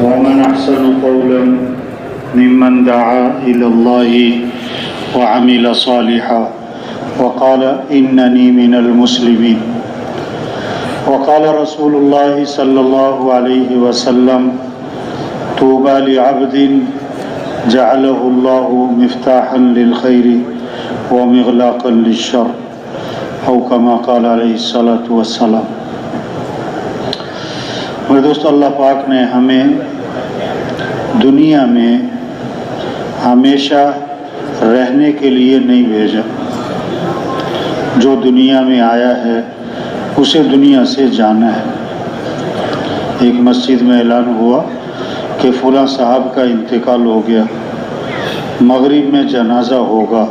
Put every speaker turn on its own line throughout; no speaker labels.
ومن أحسن قولا ممن دعا إلى الله وعمل صالحا وقال إنني من المسلمين. وقال رسول الله صلى الله عليه وسلم طوبى لعبد جعله الله مفتاحا للخير ومغلاقا للشر او كما قال علیہ الصلوۃ والسلام. میرے دوست، اللہ پاک نے ہمیں دنیا میں ہمیشہ رہنے کے لیے نہیں بھیجا. جو دنیا میں آیا ہے اسے دنیا سے جانا ہے. ایک مسجد میں اعلان ہوا کہ فلاں صاحب کا انتقال ہو گیا، مغرب میں جنازہ ہوگا.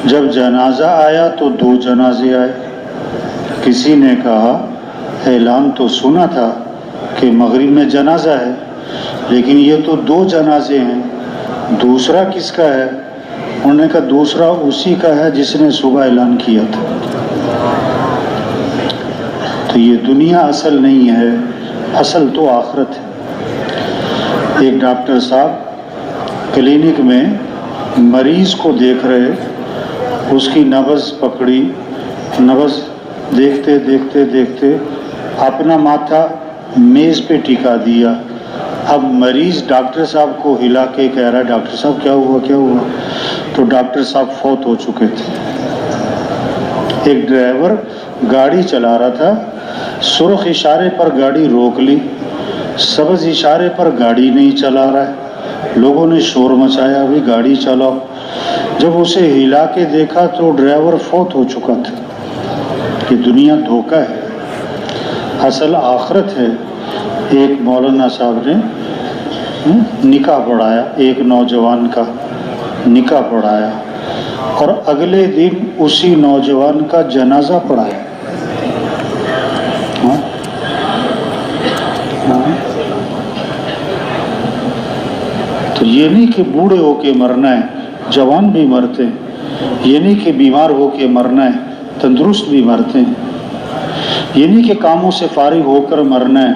جب جنازہ آیا تو 2 جنازے آئے. کسی نے کہا اعلان تو سنا تھا کہ مغرب میں جنازہ ہے، لیکن یہ تو 2 جنازے ہیں، دوسرا کس کا ہے؟ انہوں نے کہا دوسرا اسی کا ہے جس نے صبح اعلان کیا تھا. تو یہ دنیا اصل نہیں ہے، اصل تو آخرت ہے. ایک ڈاکٹر صاحب کلینک میں مریض کو دیکھ رہے، اس کی نبض پکڑی، نبض دیکھتے دیکھتے دیکھتے اپنا ماتھا میز پہ ٹکا دیا. اب مریض ڈاکٹر صاحب کو ہلا کے کہہ رہا ہے ڈاکٹر صاحب کیا ہوا کیا ہوا؟ تو ڈاکٹر صاحب فوت ہو چکے تھے. ایک ڈرائیور گاڑی چلا رہا تھا، سرخ اشارے پر گاڑی روک لی، سبز اشارے پر گاڑی نہیں چلا رہا ہے. لوگوں نے شور مچایا بھی گاڑی چلاؤ. جب اسے ہلا کے دیکھا تو ڈرائیور فوت ہو چکا تھا. کہ دنیا دھوکہ ہے، اصل آخرت ہے. ایک مولانا صاحب نے نکاح پڑھایا، ایک نوجوان کا نکاح پڑھایا اور اگلے دن اسی نوجوان کا جنازہ پڑھایا. تو یہ نہیں کہ بوڑھے ہو کے مرنا ہے، جوان بھی مرتے ہیں. یہ نہیں کہ بیمار ہو کے مرنا ہے، تندرست بھی مرتے ہیں. یہ نہیں کہ کاموں سے فارغ ہو کر مرنا ہے،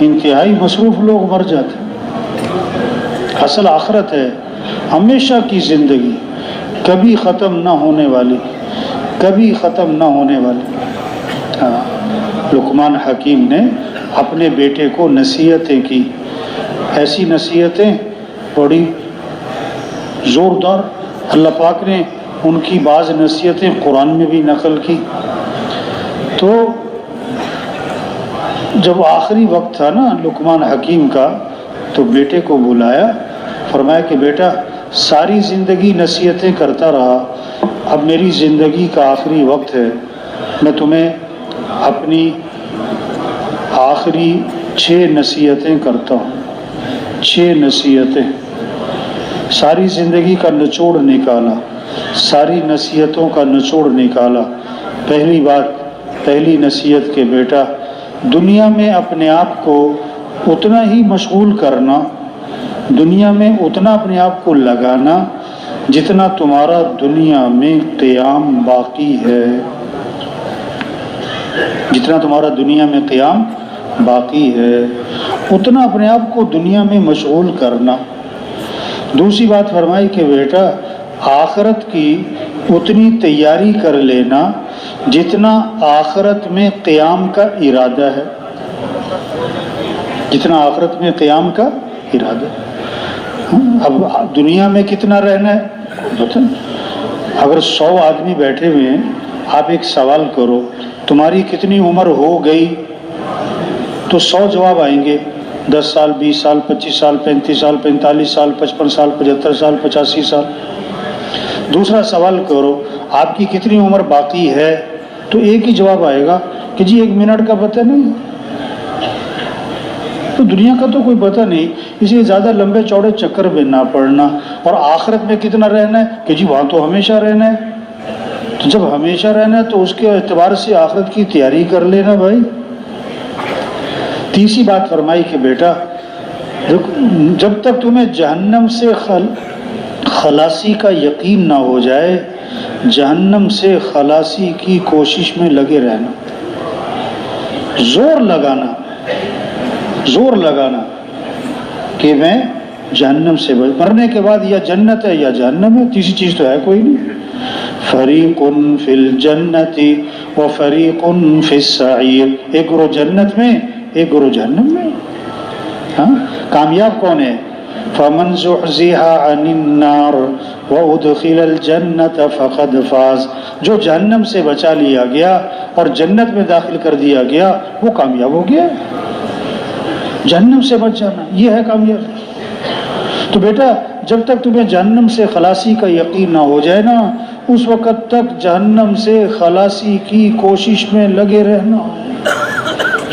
انتہائی مصروف لوگ مر جاتے ہیں. اصل آخرت ہے، ہمیشہ کی زندگی، کبھی ختم نہ ہونے والی، کبھی ختم نہ ہونے والی. لقمان حکیم نے اپنے بیٹے کو نصیحتیں کی، ایسی نصیحتیں بڑی زوردار. اللہ پاک نے ان کی بعض نصیحتیں قرآن میں بھی نقل کی. تو جب آخری وقت تھا نا لقمان حکیم کا، تو بیٹے کو بلایا، فرمایا کہ بیٹا ساری زندگی نصیحتیں کرتا رہا، اب میری زندگی کا آخری وقت ہے، میں تمہیں اپنی آخری 6 نصیحتیں کرتا ہوں. 6 نصیحتیں، ساری زندگی کا نچوڑ نکالا، ساری نصیحتوں کا نچوڑ نکالا. پہلی بات، پہلی نصیحت کہ بیٹا دنیا میں اپنے آپ کو اتنا ہی مشغول کرنا، دنیا میں اتنا اپنے آپ کو لگانا جتنا تمہارا دنیا میں قیام باقی ہے. جتنا تمہارا دنیا میں قیام باقی ہے اتنا اپنے آپ کو دنیا میں مشغول کرنا. دوسری بات فرمائی کہ بیٹا آخرت کی اتنی تیاری کر لینا جتنا آخرت میں قیام کا ارادہ ہے، جتنا آخرت میں قیام کا ارادہ ہے. اب دنیا میں کتنا رہنا ہے؟ اگر 100 آدمی بیٹھے ہوئے ہیں، آپ ایک سوال کرو تمہاری کتنی عمر ہو گئی، تو 100 جواب آئیں گے. 10 سال، 20 سال، 25 سال، 35 سال، 45 سال، 55 سال، 75 سال، 85 سال. دوسرا سوال کرو آپ کی کتنی عمر باقی ہے، تو ایک ہی جواب آئے گا کہ جی 1 منٹ کا پتہ نہیں. تو دنیا کا تو کوئی پتہ نہیں، اس لیے زیادہ لمبے چوڑے چکر میں نہ پڑنا. اور آخرت میں کتنا رہنا ہے کہ جی وہاں تو ہمیشہ رہنا ہے. تو جب ہمیشہ رہنا ہے تو اس کے اعتبار سے آخرت کی تیاری کر لینا بھائی. تیسری بات فرمائی کہ بیٹا جب تک تمہیں جہنم سے خلاصی کا یقین نہ ہو جائے، جہنم سے خلاصی کی کوشش میں لگے رہنا، زور لگانا. کہ میں جہنم سے مرنے کے بعد یا جنت ہے یا جہنم ہے، تیسری چیز تو ہے کوئی نہیں۔ فریق فی الجنت و فریق فی السعیر، ایک گروہ جنت میں ایک گروہ جہنم میں۔ ہاں، کامیاب کون ہے؟ فمن زحزح عن النار وادخل الجنت فقد فاز، جو جہنم سے بچا لیا گیا اور جنت میں داخل کر دیا گیا وہ کامیاب ہو گیا۔ جہنم سے بچ جانا یہ ہے کامیابی۔ تو بیٹا جب تک تمہیں جہنم سے خلاصی کا یقین نہ ہو جائے نا، اس وقت تک جہنم سے خلاصی کی کوشش میں لگے رہنا،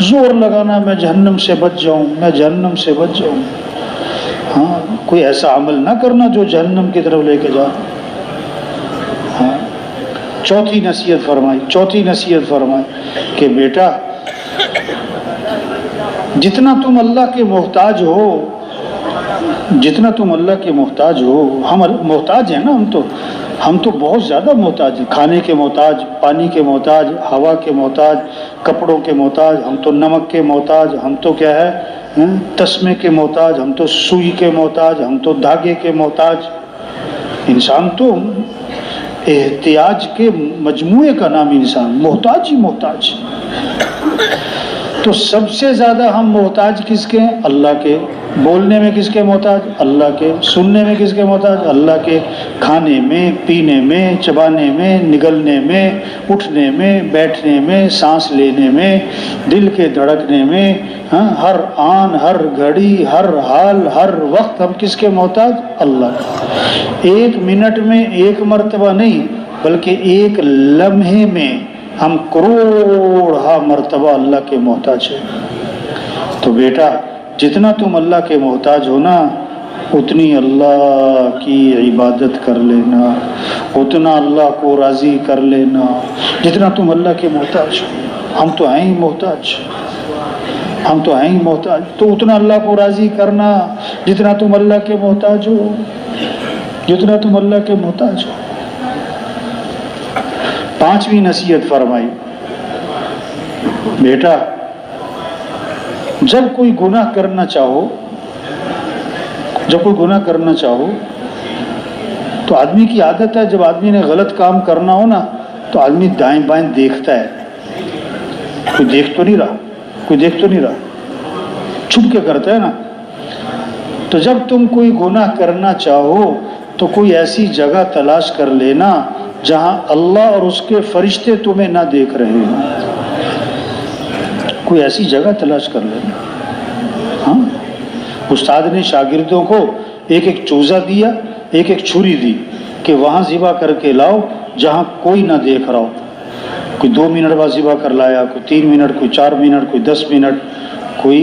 زور لگانا میں جہنم سے بچ جاؤں، میں جہنم سے بچ جاؤں۔ ہاں، کوئی ایسا عمل نہ کرنا جو جہنم کی طرف لے کے جا۔ ہاں، چوتھی نصیحت فرمائی کہ بیٹا جتنا تم اللہ کے محتاج ہو، جتنا تم اللہ کے محتاج ہو، ہم محتاج ہیں نا، ہم تو بہت زیادہ محتاج ہیں، کھانے کے محتاج، پانی کے محتاج، ہوا کے محتاج، کپڑوں کے محتاج، ہم تو نمک کے محتاج، ہم تو کیا ہے تسمے کے محتاج، ہم تو سوئی کے محتاج، ہم تو دھاگے کے محتاج۔ انسان تو احتیاج کے مجموعے کا نام انسان، محتاج ہی محتاج۔ تو سب سے زیادہ ہم محتاج کس کے ہیں؟ اللہ کے۔ بولنے میں کس کے محتاج؟ اللہ کے۔ سننے میں کس کے محتاج؟ اللہ کے۔ کھانے میں، پینے میں، چبانے میں، نگلنے میں، اٹھنے میں، بیٹھنے میں، سانس لینے میں، دل کے دھڑکنے میں، ہر آن، ہر گھڑی، ہر حال، ہر وقت ہم کس کے محتاج؟ اللہ کے۔ ایک منٹ میں ایک مرتبہ نہیں بلکہ ایک لمحے میں ہم کروڑ مرتبہ اللہ کے محتاج ہیں۔ تو بیٹا جتنا تم اللہ کے محتاج ہو نا، اتنی اللہ کی عبادت کر لینا، اتنا اللہ کو راضی کر لینا، جتنا تم اللہ کے محتاج ہو۔ ہم تو ہیں ہی محتاج، ہم تو ہیں ہی محتاج، تو اتنا اللہ کو راضی کرنا جتنا تم اللہ کے محتاج ہو، جتنا تم اللہ کے محتاج ہو۔ پانچویں نصیحت فرمائی، بیٹا جب کوئی گناہ کرنا چاہو تو آدمی کی عادت ہے، جب آدمی نے غلط کام کرنا ہو نا تو آدمی دائیں بائیں دیکھتا ہے، کوئی دیکھ تو نہیں رہا، چھپ کے کرتا ہے نا۔ تو جب تم کوئی گناہ کرنا چاہو تو کوئی ایسی جگہ تلاش کر لینا جہاں اللہ اور اس کے فرشتے تمہیں نہ دیکھ رہے ہوں، کوئی ایسی جگہ تلاش کر لینا۔ ہاں، استاد نے شاگردوں کو ایک ایک چوزہ دیا، ایک ایک چھری دی کہ وہاں ذبح کر کے لاؤ جہاں کوئی نہ دیکھ رہا ہو۔ کوئی 2 منٹ بعد ذبح کر لایا، کوئی 3 منٹ، کوئی 4 منٹ، کوئی 10 منٹ، کوئی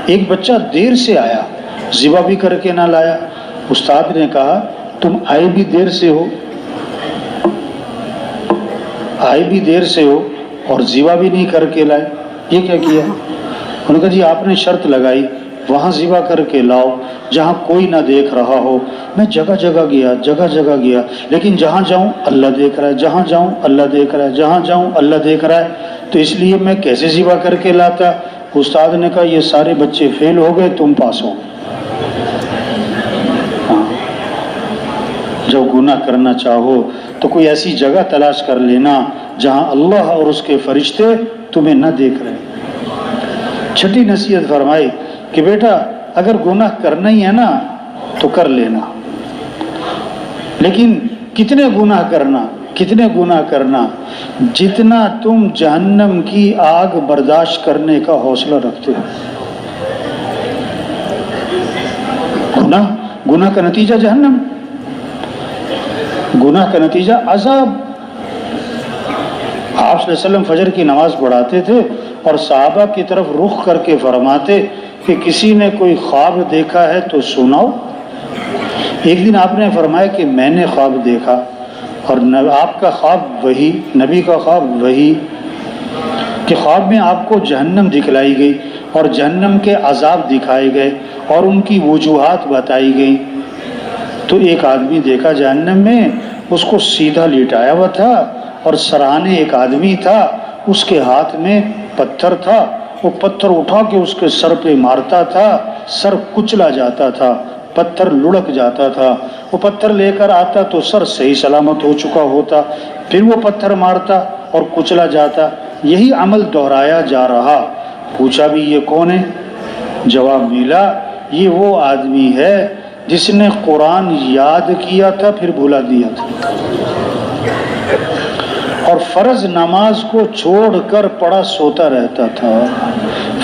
ایک بچہ دیر سے آیا، ذبح بھی کر کے نہ لایا۔ استاد نے کہا تم آئے بھی دیر سے ہو اور ذبح بھی نہیں کر کے لائے، یہ کیا کیا؟ انہوں نے کہا جی آپ نے شرط لگائی وہاں ذبح کر کے لاؤ جہاں کوئی نہ دیکھ رہا ہو۔ میں جگہ جگہ گیا لیکن جہاں جاؤں اللہ دیکھ رہا ہے، جہاں جاؤں اللہ دیکھ رہا ہے، جہاں جاؤں اللہ دیکھ رہا ہے، تو اس لیے میں کیسے ذبح کر کے لاتا؟ استاد نے کہا یہ سارے بچے فیل ہو گئے، تم پاس ہو۔ جب گناہ کرنا چاہو تو کوئی ایسی جگہ تلاش کر لینا جہاں اللہ اور اس کے فرشتے تمہیں نہ دیکھ رہے۔ چھٹی نصیحت فرمائی کہ بیٹا اگر گناہ کرنا ہی ہے نا تو کر لینا، لیکن کتنے گناہ کرنا جتنا تم جہنم کی آگ برداشت کرنے کا حوصلہ رکھتے ہو۔ گناہ کا نتیجہ جہنم، گناہ کا نتیجہ عذاب۔ آپ صلی اللہ علیہ وسلم فجر کی نماز پڑھاتے تھے اور صحابہ کی طرف رخ کر کے فرماتے کہ کسی نے کوئی خواب دیکھا ہے تو سناؤ۔ ایک دن آپ نے فرمایا کہ میں نے خواب دیکھا، اور آپ کا خواب وہی، نبی کا خواب وہی، کہ خواب میں آپ کو جہنم دکھلائی گئی اور جہنم کے عذاب دکھائے گئے اور ان کی وجوہات بتائی گئی۔ تو ایک آدمی دیکھا جہنم میں، اس کو سیدھا لٹایا ہوا تھا اور سرانے ایک آدمی تھا، اس کے ہاتھ میں پتھر تھا وہ پتھر اٹھا کے اس کے سر پہ مارتا تھا، سر کچلا جاتا تھا، پتھر لڑک جاتا تھا، وہ پتھر لے کر آتا تو سر صحیح سلامت ہو چکا ہوتا، پھر وہ پتھر مارتا اور کچلا جاتا، یہی عمل دہرایا جا رہا۔ پوچھا بھی یہ کون ہے؟ جواب ملا یہ وہ آدمی ہے جس نے قرآن یاد کیا تھا پھر بھلا دیا تھا، اور فرض نماز کو چھوڑ کر پڑھا سوتا رہتا تھا،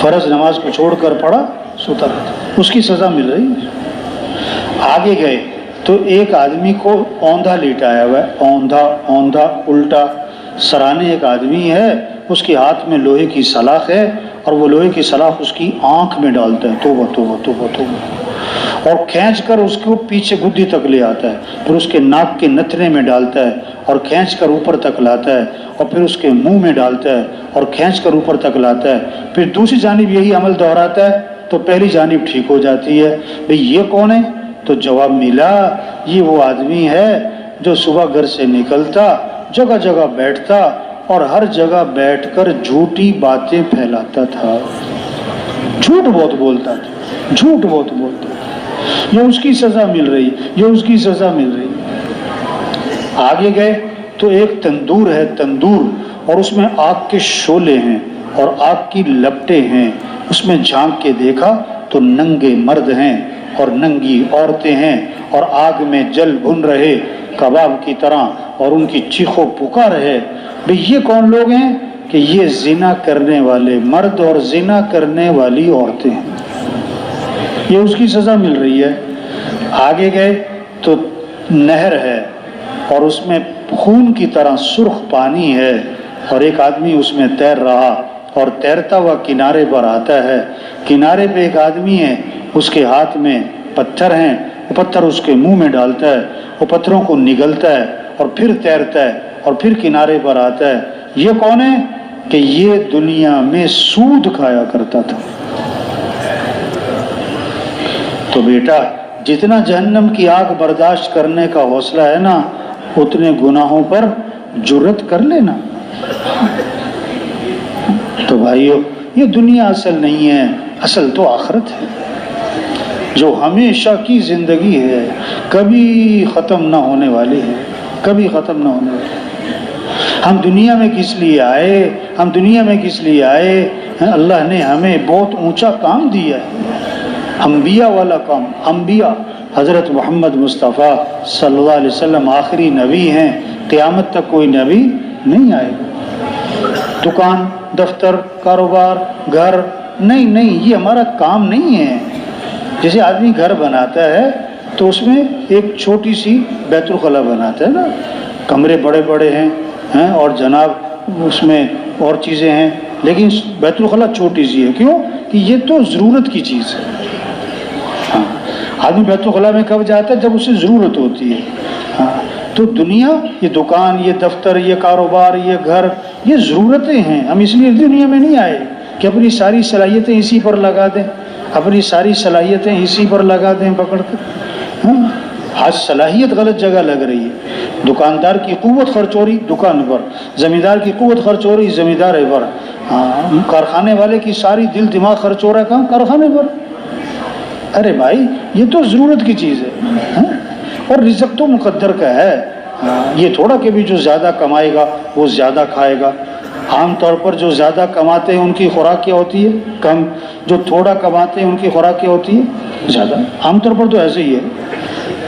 فرض نماز کو چھوڑ کر پڑھا سوتا رہتا، اس کی سزا مل رہی ہے۔ آگے گئے تو ایک آدمی کو اوندھا لیٹایا ہوا ہے، اوندھا الٹا سرانے ایک آدمی ہے، اس کے ہاتھ میں لوہے کی سلاخ ہے اور وہ لوہے کی سلاخ اس کی آنکھ میں ڈالتا ہے، توبہ توبہ توبہ توبہ، اور کھینچ کر اس کو پیچھے گدی تک لے آتا ہے، پھر اس کے ناک کے نتنے میں ڈالتا ہے اور کھینچ کر اوپر تک لاتا ہے، اور پھر اس کے منہ میں ڈالتا ہے اور کھینچ کر اوپر تک لاتا ہے، پھر دوسری جانب یہی عمل دہراتا ہے تو پہلی جانب ٹھیک ہو جاتی ہے۔ بھئی یہ کون ہے؟ تو جواب ملا یہ وہ آدمی ہے جو صبح گھر سے نکلتا، جگہ جگہ بیٹھتا اور ہر جگہ بیٹھ کر جھوٹی باتیں پھیلاتا تھا، جھوٹ بہت بولتا تھا، جھوٹ بہت بولتا تھا، یہ اس کی سزا مل رہی، یہ اس کی سزا مل رہی۔ آگے گئے تو ایک تندور ہے، تندور، اور اس میں آگ کے شعلے ہیں اور آگ کی لپٹیں ہیں، اس میں جھانک کے دیکھا تو ننگے مرد ہیں اور ننگی عورتیں ہیں اور آگ میں جل بھن رہے کباب کی طرح، اور ان کی چیخو پکار ہے۔ بھئی یہ کون لوگ ہیں؟ کہ یہ زنا کرنے والے مرد اور زنا کرنے والی عورتیں ہیں، یہ اس کی سزا مل رہی ہے۔ آگے گئے تو نہر ہے اور اس میں خون کی طرح سرخ پانی ہے، اور ایک آدمی اس میں تیر رہا اور تیرتا ہوا کنارے پر آتا ہے، کنارے پہ ایک آدمی ہے، اس کے ہاتھ میں پتھر ہیں، وہ پتھر اس کے منہ میں ڈالتا ہے، وہ پتھروں کو نگلتا ہے اور پھر تیرتا ہے اور پھر کنارے پر آتا ہے۔ یہ کون ہے؟ کہ یہ دنیا میں سود کھایا کرتا تھا۔ تو بیٹا جتنا جہنم کی آگ برداشت کرنے کا حوصلہ ہے نا، اتنے گناہوں پر جرت کر لینا۔ تو بھائیو یہ دنیا اصل نہیں ہے، اصل تو آخرت ہے جو ہمیشہ کی زندگی ہے، کبھی ختم نہ ہونے والی ہے، کبھی ختم نہ ہونے والی ہے۔ ہم دنیا میں کس لیے آئے؟ ہم دنیا میں کس لیے آئے؟ اللہ نے ہمیں بہت اونچا کام دیا ہے، انبیاء والا کام۔ انبیاء حضرت محمد مصطفیٰ صلی اللہ علیہ وسلم آخری نبی ہیں، قیامت تک کوئی نبی نہیں آئے گا۔ دکان، دفتر، کاروبار، گھر، نہیں، یہ ہمارا کام نہیں ہے۔ جیسے آدمی گھر بناتا ہے تو اس میں ایک چھوٹی سی بیت الخلا بناتا ہے نا، کمرے بڑے بڑے ہیں اور جناب اس میں اور چیزیں ہیں، لیکن بیت الخلا چھوٹی سی ہے، کیوں؟ کہ یہ تو ضرورت کی چیز ہے۔ ہاں، آدمی بیت الخلا میں کب جاتا ہے؟ جب اسے ضرورت ہوتی ہے۔ ہاں، تو دنیا، یہ دکان، یہ دفتر، یہ کاروبار، یہ گھر، یہ ضرورتیں ہیں۔ ہم اس لیے دنیا میں نہیں آئے کہ اپنی ساری صلاحیتیں اسی پر لگا دیں، اپنی ساری صلاحیتیں اسی پر لگا دیں پکڑ کر۔ ہاں، آج صلاحیت غلط جگہ لگ رہی ہے، دکاندار کی قوت خرچ ہو رہی دکان پر، زمیندار کی قوت خرچ ہو رہی زمیندار پر، ہاں، کارخانے والے کی ساری دل دماغ خرچ ہو رہا ہے کہاں؟ کارخانے پر۔ ارے بھائی یہ تو ضرورت کی چیز ہے، اور رزق تو مقدر کا ہے۔ یہ تھوڑا کہ بھی جو زیادہ کمائے گا وہ زیادہ کھائے گا۔ عام طور پر جو زیادہ کماتے ہیں ان کی خوراک کیا ہوتی ہے؟ کم۔ جو تھوڑا کماتے ہیں ان کی خوراک کیا ہوتی ہے؟ زیادہ۔ عام طور پر تو ایسے ہی ہے۔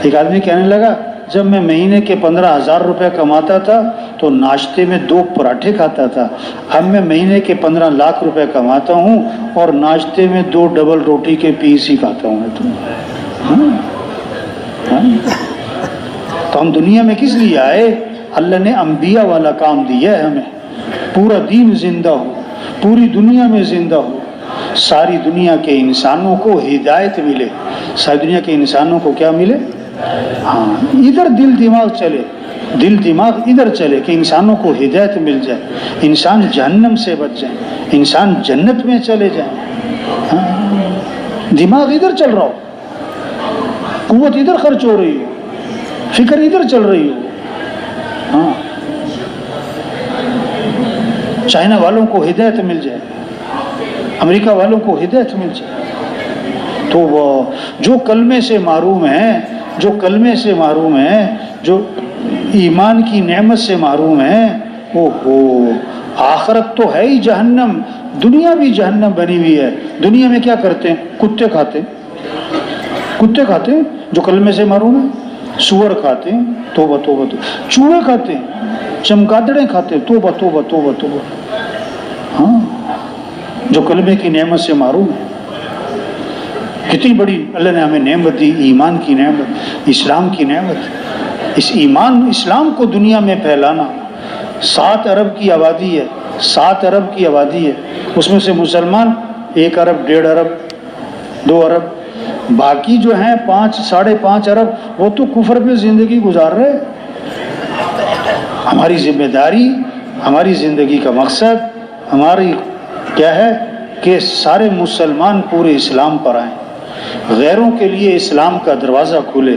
ایک آدمی کہنے لگا جب میں مہینے کے 15,000 روپے کماتا تھا تو ناشتے میں 2 پراٹھے کھاتا تھا، اب میں مہینے کے 15 لاکھ روپے کماتا ہوں اور ناشتے میں 2 ڈبل روٹی کے پیس ہی کھاتا ہوں۔ تو ہم دنیا میں کس لیے آئے؟ اللہ نے انبیاء والا کام دیا ہے ہمیں، پورا دین زندہ ہو، پوری دنیا میں زندہ ہو، ساری دنیا کے انسانوں کو ہدایت ملے، ساری دنیا کے انسانوں کو کیا ملے؟ ہاں، ادھر دل دماغ چلے، دل دماغ ادھر چلے کہ انسانوں کو ہدایت مل جائے، انسان جہنم سے بچ جائیں، انسان جنت میں چلے جائیں۔ ہاں، دماغ ادھر چل رہا ہو، قوت ادھر خرچ ہو رہی ہو، فکر ادھر چل رہی ہو۔ ہاں، چائنا والوں کو ہدایت مل جائے، امریکہ والوں کو ہدایت مل جائے۔ تو وہ جو کلمے سے محروم ہیں، جو کلمے سے محروم ہیں، جو ایمان کی نعمت سے محروم ہیں، آخرت تو ہے ہی جہنم، دنیا بھی جہنم بنی ہوئی ہے۔ دنیا میں کیا کرتے ہیں؟ کتے کھاتے ہیں جو کلمے سے محروم ہیں، سور کھاتے ہیں، توبہ توبہ توبہ، چوہے کھاتے ہیں، چمگادڑیں کھاتے ہیں، توبہ توبہ توبہ توبہ۔ ہاں، جو کلمے کی نعمت سے محروم ہے۔ کتنی بڑی اللہ نے ہمیں نعمت دی، ایمان کی نعمت، اسلام کی نعمت۔ اس ایمان اسلام کو دنیا میں پھیلانا۔ 7 ارب کی آبادی ہے، 7 ارب کی آبادی ہے، اس میں سے مسلمان 1 ارب 1.5 ارب 2 ارب، باقی جو ہیں 5 ساڑھے 5 ارب وہ تو کفر پہ زندگی گزار رہے۔ ہماری ذمہ داری، ہماری زندگی کا مقصد، ہماری کیا ہے کہ سارے مسلمان پورے اسلام پر آئیں، غیروں کے لیے اسلام کا دروازہ کھلے۔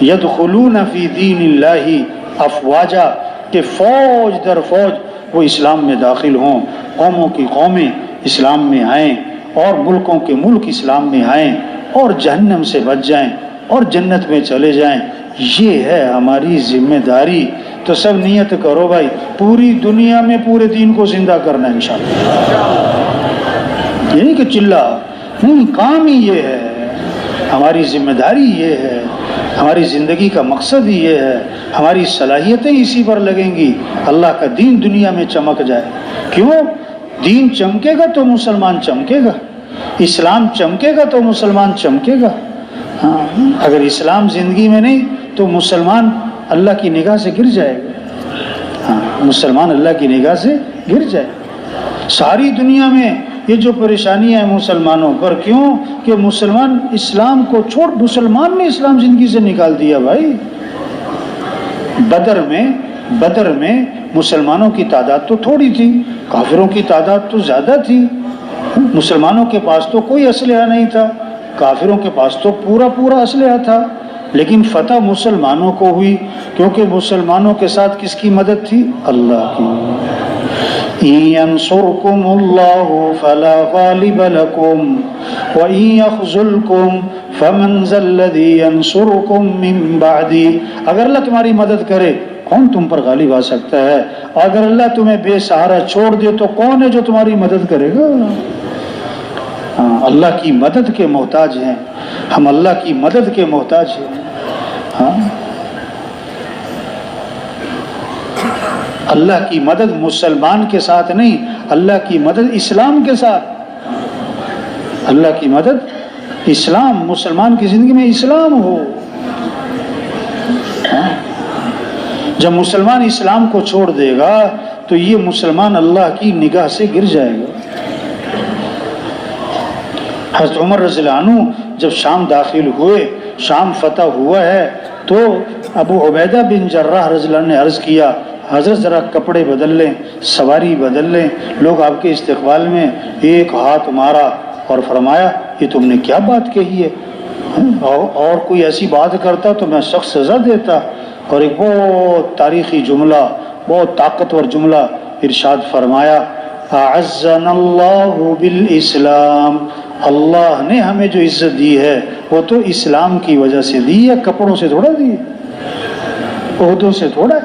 یدخلون فی دین اللہ افواجا، کہ فوج در فوج وہ اسلام میں داخل ہوں، قوموں کی قومیں اسلام میں آئیں اور ملکوں کے ملک اسلام میں آئیں اور جہنم سے بچ جائیں اور جنت میں چلے جائیں۔ یہ ہے ہماری ذمہ داری۔ تو سب نیت کرو بھائی، پوری دنیا میں پورے دین کو زندہ کرنا ہے انشاءاللہ۔ یہ نہیں کہ چلا نہیں، کام ہی یہ ہے، ہماری ذمہ داری یہ ہے، ہماری زندگی کا مقصد ہی یہ ہے، ہماری صلاحیتیں اسی پر لگیں گی، اللہ کا دین دنیا میں چمک جائے۔ کیوں؟ دین چمکے گا تو مسلمان چمکے گا، اسلام چمکے گا تو مسلمان چمکے گا۔ ہاں، اگر اسلام زندگی میں نہیں تو مسلمان اللہ کی نگاہ سے گر جائے گا۔ ہاں، مسلمان اللہ کی نگاہ سے گر جائے گا۔ ساری دنیا میں یہ جو پریشانیاں ہیں مسلمانوں پر، کیوں کہ مسلمان اسلام کو چھوڑ، مسلمان نے اسلام زندگی سے نکال دیا بھائی۔ بدر میں مسلمانوں کی تعداد تو تھوڑی تھی، کافروں کی تعداد تو زیادہ تھی۔ مسلمانوں کے پاس تو کوئی اسلحہ نہیں تھا، کافروں کے پاس تو پورا اسلحہ تھا، لیکن فتح مسلمانوں کو ہوئی، کیونکہ مسلمانوں کے ساتھ کس کی مدد تھی؟ اللہ کی۔ إِن يَنْصُرْكُمُ اللَّهُ فَلَا غَالِبَ لَكُمْ وَإِن يَخْذُلْكُمْ فَمَنْ ذَا الَّذِي يَنْصُرُكُمْ مِنْ بَعْدِهِ۔ اگر اللہ تمہاری مدد کرے کون تم پر غالب آ سکتا ہے؟ اگر اللہ تمہیں بے سہارا چھوڑ دے تو کون ہے جو تمہاری مدد کرے گا؟ اللہ کی مدد کے محتاج ہیں ہم، اللہ کی مدد کے محتاج ہیں۔ ہاں، اللہ کی مدد مسلمان کے ساتھ نہیں، اللہ کی مدد اسلام کے ساتھ۔ اللہ کی مدد اسلام، مسلمان کی زندگی میں اسلام ہو۔ جب مسلمان اسلام کو چھوڑ دے گا تو یہ مسلمان اللہ کی نگاہ سے گر جائے گا۔ حضرت عمر رضی اللہ عنہ جب شام داخل ہوئے، شام فتح ہوا ہے، تو ابو عبیدہ بن جراح رضی اللہ عنہ نے عرض کیا، حضرت ذرا کپڑے بدل لیں، سواری بدل لیں۔ لوگ آپ کے استقبال میں ایک ہاتھ مارا اور فرمایا یہ تم نے کیا بات کہی ہے؟ اور کوئی ایسی بات کرتا تو میں سخت سزا دیتا۔ اور ایک بہت تاریخی جملہ، بہت طاقتور جملہ ارشاد فرمایا، اعزنا اللہ بالاسلام، اللہ نے ہمیں جو عزت دی ہے وہ تو اسلام کی وجہ سے دی ہے، کپڑوں سے تھوڑا دی ہے، عہدوں سے تھوڑا ہے،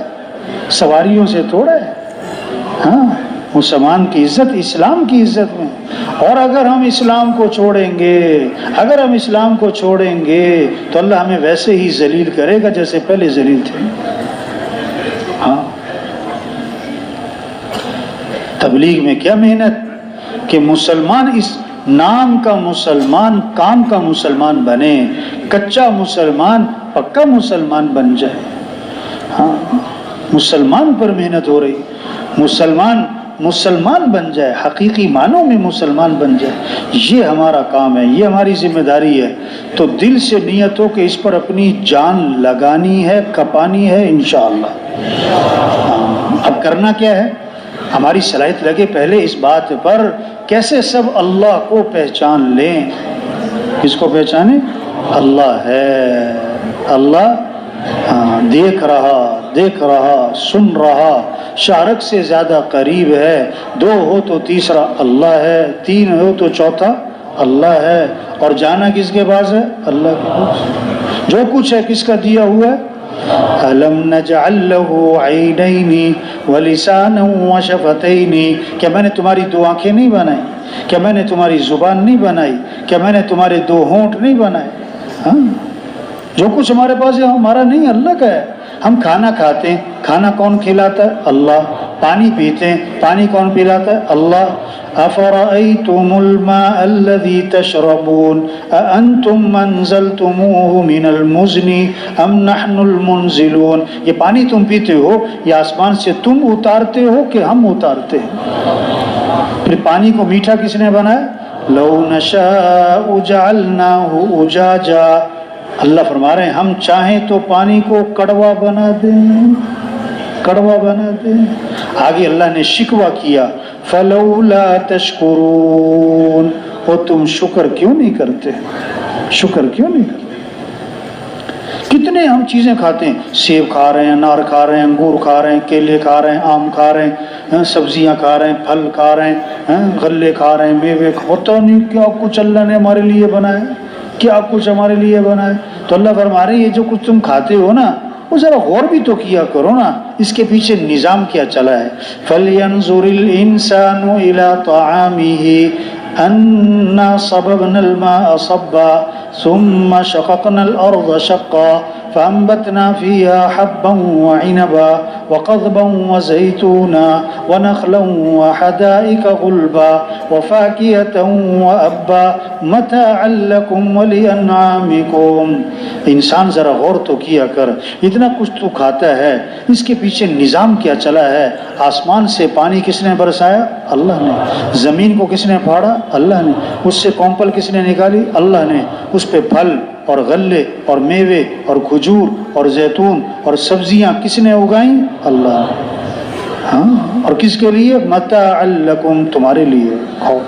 سواریوں سے تھوڑا ہے۔ ہاں، مسلمان کی عزت اسلام کی عزت میں۔ اور اگر ہم اسلام کو چھوڑیں گے تو اللہ ہمیں ویسے ہی ذلیل کرے گا جیسے پہلے ذلیل تھے۔ ہاں، تبلیغ میں کیا محنت کہ مسلمان اس نام کا مسلمان، کام کا مسلمان بنے، کچا مسلمان پکا مسلمان بن جائے۔ ہاں، مسلمان پر محنت ہو رہی، مسلمان بن جائے، حقیقی معنوں میں مسلمان بن جائے۔ یہ ہمارا کام ہے، یہ ہماری ذمہ داری ہے۔ تو دل سے نیت ہو کہ اس پر اپنی جان لگانی ہے، کپانی ہے انشاءاللہ۔ اب کرنا کیا ہے؟ ہماری صلاحیت لگے پہلے اس بات پر کیسے سب اللہ کو پہچان لیں۔ کس کو پہچانے؟ اللہ ہے، اللہ دیکھ رہا، سن رہا، شارک سے زیادہ قریب ہے، دو ہو تو تیسرا اللہ ہے، تین ہو تو چوتھا اللہ ہے، اور جانا کس کے پاس ہے؟ اللہ کے پاس۔ جو کچھ ہے کس کا دیا ہوا ہے؟ أَلَمْ نَجْعَلْ لَهُ عَيْنَيْنِ وَلِسَانًا وَشَفَتَيْنِ، کیا میں نے تمہاری دو آنکھیں نہیں بنائی؟ کیا میں نے تمہاری زبان نہیں بنائی؟ کیا میں نے تمہارے دو ہونٹ نہیں بنائے؟ ہاں، جو کچھ ہمارے پاس ہے ہمارا نہیں، اللہ کا ہے۔ ہم کھانا کھاتے ہیں، کھانا کون کھلاتا ہے؟ اللہ۔ پانی پیتے ہیں، پانی کون پلاتا ہے؟ اللہ۔ أَفَرَأَيْتُمُ الْمَاءَ الَّذِي تَشْرَبُونَ أَأَنْتُمْ أَنزَلْتُمُوهُ مِنَ الْمُزْنِ أَمْ نَحْنُ الْمُنزِلُونَ، یہ پانی تم پیتے ہو یہ آسمان سے تم اتارتے ہو کہ ہم اتارتے ہیں؟ پھر پانی کو میٹھا کس نے بنایا؟ لَوْ نَشَاءُ جَعَلْنَاهُ أُجَاجًا، اللہ فرما رہے ہیں ہم چاہیں تو پانی کو کڑوا بنا دیں، کڑوا بنا دیں۔ آگے اللہ نے شکوہ کیا، فَلَوْلَا تَشْكُرُونَ، اور تم شکر کیوں نہیں کرتے؟ شکر کیوں نہیں کرتے؟ کتنے ہم چیزیں کھاتے ہیں، سیب کھا رہے ہیں، انار کھا رہے ہیں، انگور کھا رہے ہیں، کیلے کھا رہے ہیں، آم کھا رہے ہیں، سبزیاں کھا رہے ہیں، پھل کھا رہے ہیں، غلے کھا رہے ہیں، میوے، ہوتا نہیں کیا کچھ اللہ نے ہمارے لیے بنایا، کیا کچھ ہمارے لیے بنا ہے۔ تو اللہ فرما رہے ہیں یہ جو کچھ تم کھاتے ہو نا وہ ذرا غور بھی تو کیا کرو نا، اس کے پیچھے نظام کیا چلا ہے۔ فَلْيَنْظُرِ الْإِنسَانُ إِلَىٰ طَعَامِهِ أَنَّا صَبَبْنَا الْمَاءَ صَبًّا ثُمَّ شَقَقْنَا الْأَرْضَ شَقًّا فَأَنبَتْنَا فِيهَا حَبًّا وَعِنَبًا وَقَضْبًا وَزَيْتُونًا وَنَخْلًا وَحَدَائِقَ غُلْبًا وَفَاكِهَةً وَأَبًّا مَتَاعًا لَكُمْ وَلِأَنْعَامِكُمْ۔ انسان ذرا غور تو کیا کر، اتنا کچھ تو کھاتا ہے، اس کے پیچھے نظام کیا چلا ہے۔ آسمان سے پانی کس نے برسایا؟ اللہ نے۔ زمین کو کس نے پھاڑا؟ اللہ نے۔ اس سے کونپل کس نے نکالی؟ اللہ نے۔ اس پہ پھل اور غلے اور میوے اور کھجور اور زیتون اور سبزیاں کس نے اگائیں؟ اللہ نے۔ ہاں، اور کس کے لیے؟ متاع لکم، تمہارے لیے، کھاؤ۔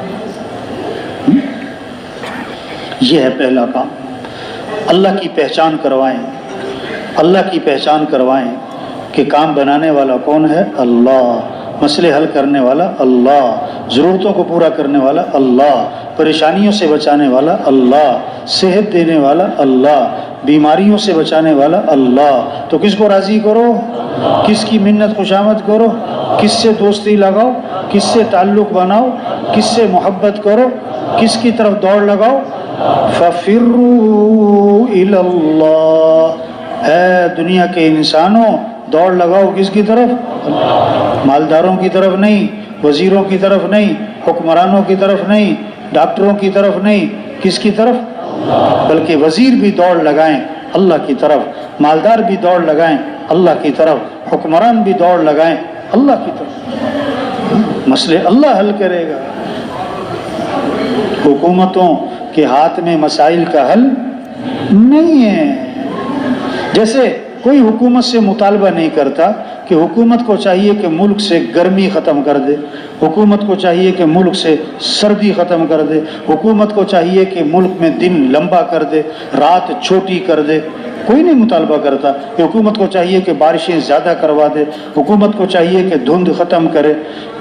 یہ ہے پہلا کام، اللہ کی پہچان کروائیں، اللہ کی پہچان کروائیں کہ کام بنانے والا کون ہے؟ اللہ۔ مسئلے حل کرنے والا اللہ، ضرورتوں کو پورا کرنے والا اللہ، پریشانیوں سے بچانے والا اللہ، صحت دینے والا اللہ، بیماریوں سے بچانے والا اللہ۔ تو کس کو راضی کرو؟ کس کی منت خوشامد کرو؟ کس سے دوستی لگاؤ؟ کس سے تعلق بناؤ؟ کس سے محبت کرو؟ کس کی طرف دوڑ لگاؤ؟ فَفِرُّوا إِلَى اللَّهِ، اے دنیا کے انسانوں دوڑ لگاؤ کس کی طرف؟ مالداروں کی طرف نہیں، وزیروں کی طرف نہیں، حکمرانوں کی طرف نہیں، ڈاکٹروں کی طرف نہیں، کس کی طرف؟ بلکہ وزیر بھی دوڑ لگائیں اللہ کی طرف، مالدار بھی دوڑ لگائیں اللہ کی طرف، حکمران بھی دوڑ لگائیں اللہ کی طرف۔ مسئلے اللہ حل کرے گا۔ حکومتوں کے ہاتھ میں مسائل کا حل نہیں ہے۔ جیسے کوئی حکومت سے مطالبہ نہیں کرتا کہ حکومت کو چاہیے کہ ملک سے گرمی ختم کر دے، حکومت کو چاہیے کہ ملک سے سردی ختم کر دے، حکومت کو چاہیے کہ ملک میں دن لمبا کر دے، رات چھوٹی کر دے، کوئی نہیں مطالبہ کرتا کہ حکومت کو چاہیے کہ بارشیں زیادہ کروا دے، حکومت کو چاہیے کہ دھند ختم کرے،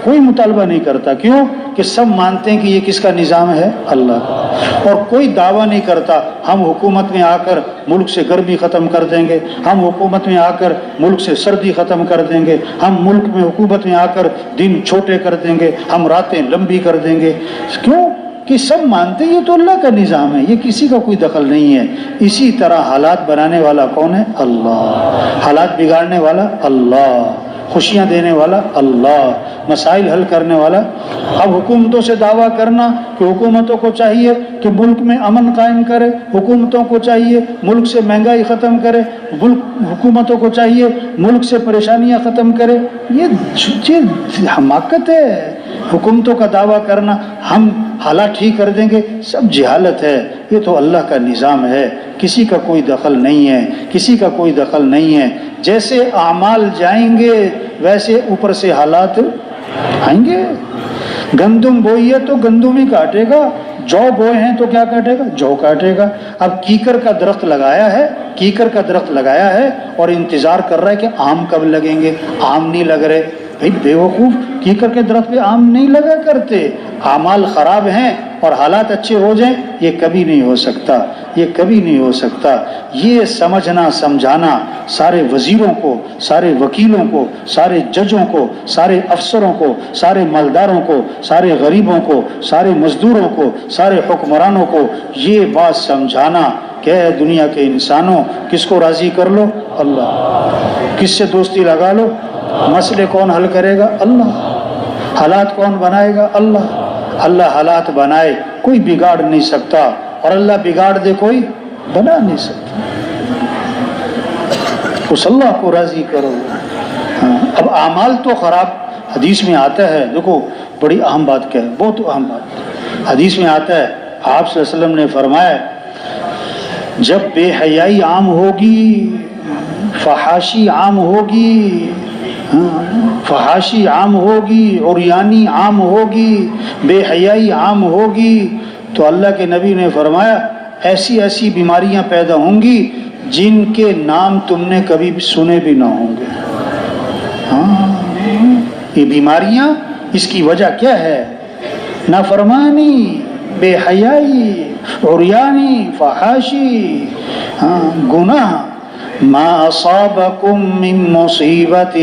کوئی مطالبہ نہیں کرتا۔ کیوں؟ کہ سب مانتے ہیں کہ یہ کس کا نظام ہے؟ اللہ کا۔ اور کوئی دعویٰ نہیں کرتا ہم حکومت میں آ کر ملک سے گرمی ختم کر دیں گے، ہم حکومت میں آ کر ملک سے سردی ختم کر دیں گے، ہم ملک میں حکومت میں آ کر دن چھوٹے کر دیں گے، ہم راتیں لمبی کر دیں گے۔ کیوں؟ کہ سب مانتے ہیں یہ تو اللہ کا نظام ہے، یہ کسی کا کوئی دخل نہیں ہے۔ اسی طرح حالات بنانے والا کون ہے؟ اللہ۔ حالات بگاڑنے والا اللہ، خوشیاں دینے والا اللہ، مسائل حل کرنے والا۔ اب حکومتوں سے دعویٰ کرنا کہ حکومتوں کو چاہیے کہ ملک میں امن قائم کرے، حکومتوں کو چاہیے ملک سے مہنگائی ختم کرے، حکومتوں کو چاہیے ملک سے پریشانیاں ختم کرے، یہ حماقت ہے۔ حکومتوں کا دعویٰ کرنا ہم حالات ٹھیک کر دیں گے، سب جہالت ہے۔ یہ تو اللہ کا نظام ہے، کسی کا کوئی دخل نہیں ہے، کسی کا کوئی دخل نہیں ہے۔ جیسے اعمال جائیں گے ویسے اوپر سے حالات آئیں گے۔ گندم بوئی ہے تو گندم ہی کاٹے گا، جو بوئے ہیں تو کیا کاٹے گا؟ جو کاٹے گا۔ اب کیکر کا درخت لگایا ہے، کیکر کا درخت لگایا ہے اور انتظار کر رہا ہے کہ آم کب لگیں گے، آم نہیں لگ رہے، بھائی بیوقوف کی کر کے درخت پہ آم نہیں لگا کرتے. اعمال خراب ہیں اور حالات اچھے ہو جائیں، یہ کبھی نہیں ہو سکتا، یہ کبھی نہیں ہو سکتا. یہ سمجھنا سمجھانا سارے وزیروں کو، سارے وکیلوں کو، سارے ججوں کو، سارے افسروں کو، سارے مالداروں کو، سارے غریبوں کو، سارے مزدوروں کو، سارے حکمرانوں کو یہ بات سمجھانا کہ اے دنیا کے انسانوں، کس کو راضی کر لو؟ اللہ. کس سے دوستی لگا لو؟ مسئلے کون حل کرے گا؟ اللہ. حالات کون بنائے گا؟ اللہ. اللہ حالات بنائے کوئی بگاڑ نہیں سکتا، اور اللہ بگاڑ دے کوئی بنا نہیں سکتا. اس اللہ کو راضی کرو. اب اعمال تو خراب، حدیث میں آتا ہے، دیکھو بڑی اہم بات کیا ہے، بہت اہم بات. حدیث میں آتا ہے، آپ صلی اللہ علیہ وسلم نے فرمایا جب بے حیائی عام ہوگی، فحاشی عام ہوگی، فحاشی عام ہوگی، عریانی عام ہوگی، بے حیائی عام ہوگی، تو اللہ کے نبی نے فرمایا ایسی ایسی بیماریاں پیدا ہوں گی جن کے نام تم نے کبھی سنے بھی نہ ہوں گے. یہ بیماریاں اس کی وجہ کیا ہے؟ نافرمانی، بے حیائی، عریانی، فحاشی، گناہ. ما اصابکم من مصیبت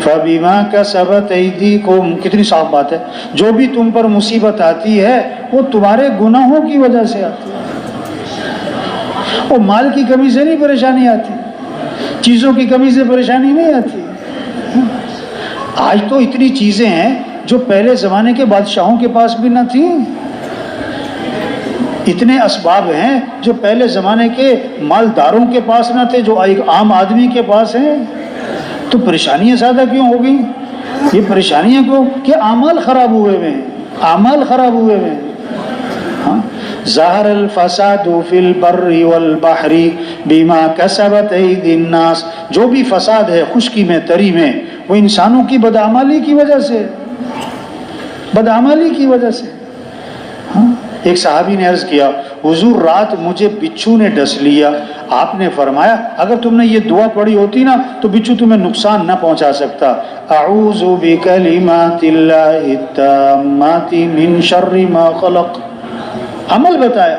فبما کسبت ایدیکم. کتنی صاف بات ہے. جو بھی تم پر مصیبت آتی ہے وہ تمہارے گناہوں کی وجہ سے آتی ہے. وہ مال کی کمی سے نہیں پریشانی آتی، چیزوں کی کمی سے پریشانی نہیں آتی. آج تو اتنی چیزیں ہیں جو پہلے زمانے کے بادشاہوں کے پاس بھی نہ تھیں. اتنے اسباب ہیں جو پہلے زمانے کے مالداروں کے پاس نہ تھے، جو ایک عام آدمی کے پاس ہیں. تو پریشانیاں زیادہ کیوں ہو گئیں؟ یہ پریشانیاں کیوں؟ کہ اعمال خراب ہوئے ہوئے ہیں، اعمال خراب ہوئے ہوئے ہیں. ظہر الفساد فی البر والبحر بما کسبت ایدی الناس. جو بھی فساد ہے خشکی میں، تری میں، وہ انسانوں کی بدعمالی کی وجہ سے، بدعمالی کی وجہ سے. ایک صحابی نے عرض کیا حضور رات مجھے بچھو نے ڈس لیا. آپ نے فرمایا اگر تم نے یہ دعا پڑھی ہوتی نا تو بچھو تمہیں نقصان نہ پہنچا سکتا. اعوذ بکلمات اللہ التامات من شر ما خلق. عمل بتایا.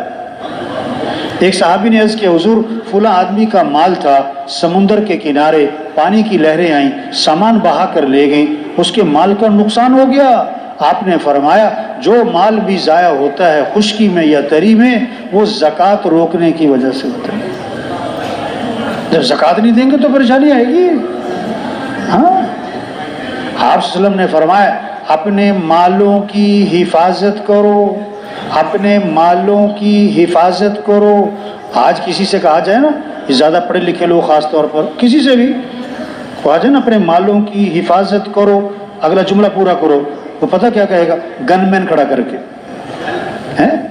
ایک صحابی نے عرض کیا حضور فلاں آدمی کا مال تھا، سمندر کے کنارے پانی کی لہریں آئیں، سامان بہا کر لے گئیں، اس کے مال کا نقصان ہو گیا. آپ نے فرمایا جو مال بھی ضائع ہوتا ہے خشکی میں یا تری میں وہ زکوٰۃ روکنے کی وجہ سے ہوتا ہے. جب زکوٰۃ نہیں دیں گے تو پریشانی آئے گی. ہاں آپ صلی اللہ علیہ وسلم نے فرمایا اپنے مالوں کی حفاظت کرو، اپنے مالوں کی حفاظت کرو. آج کسی سے کہا جائے نا، یہ زیادہ پڑھے لکھے لوگ خاص طور پر، کسی سے بھی کہا جائے نا اپنے مالوں کی حفاظت کرو، اگلا جملہ پورا کرو، وہ پتہ کیا کہے گا؟ گن مین کھڑا کر کے،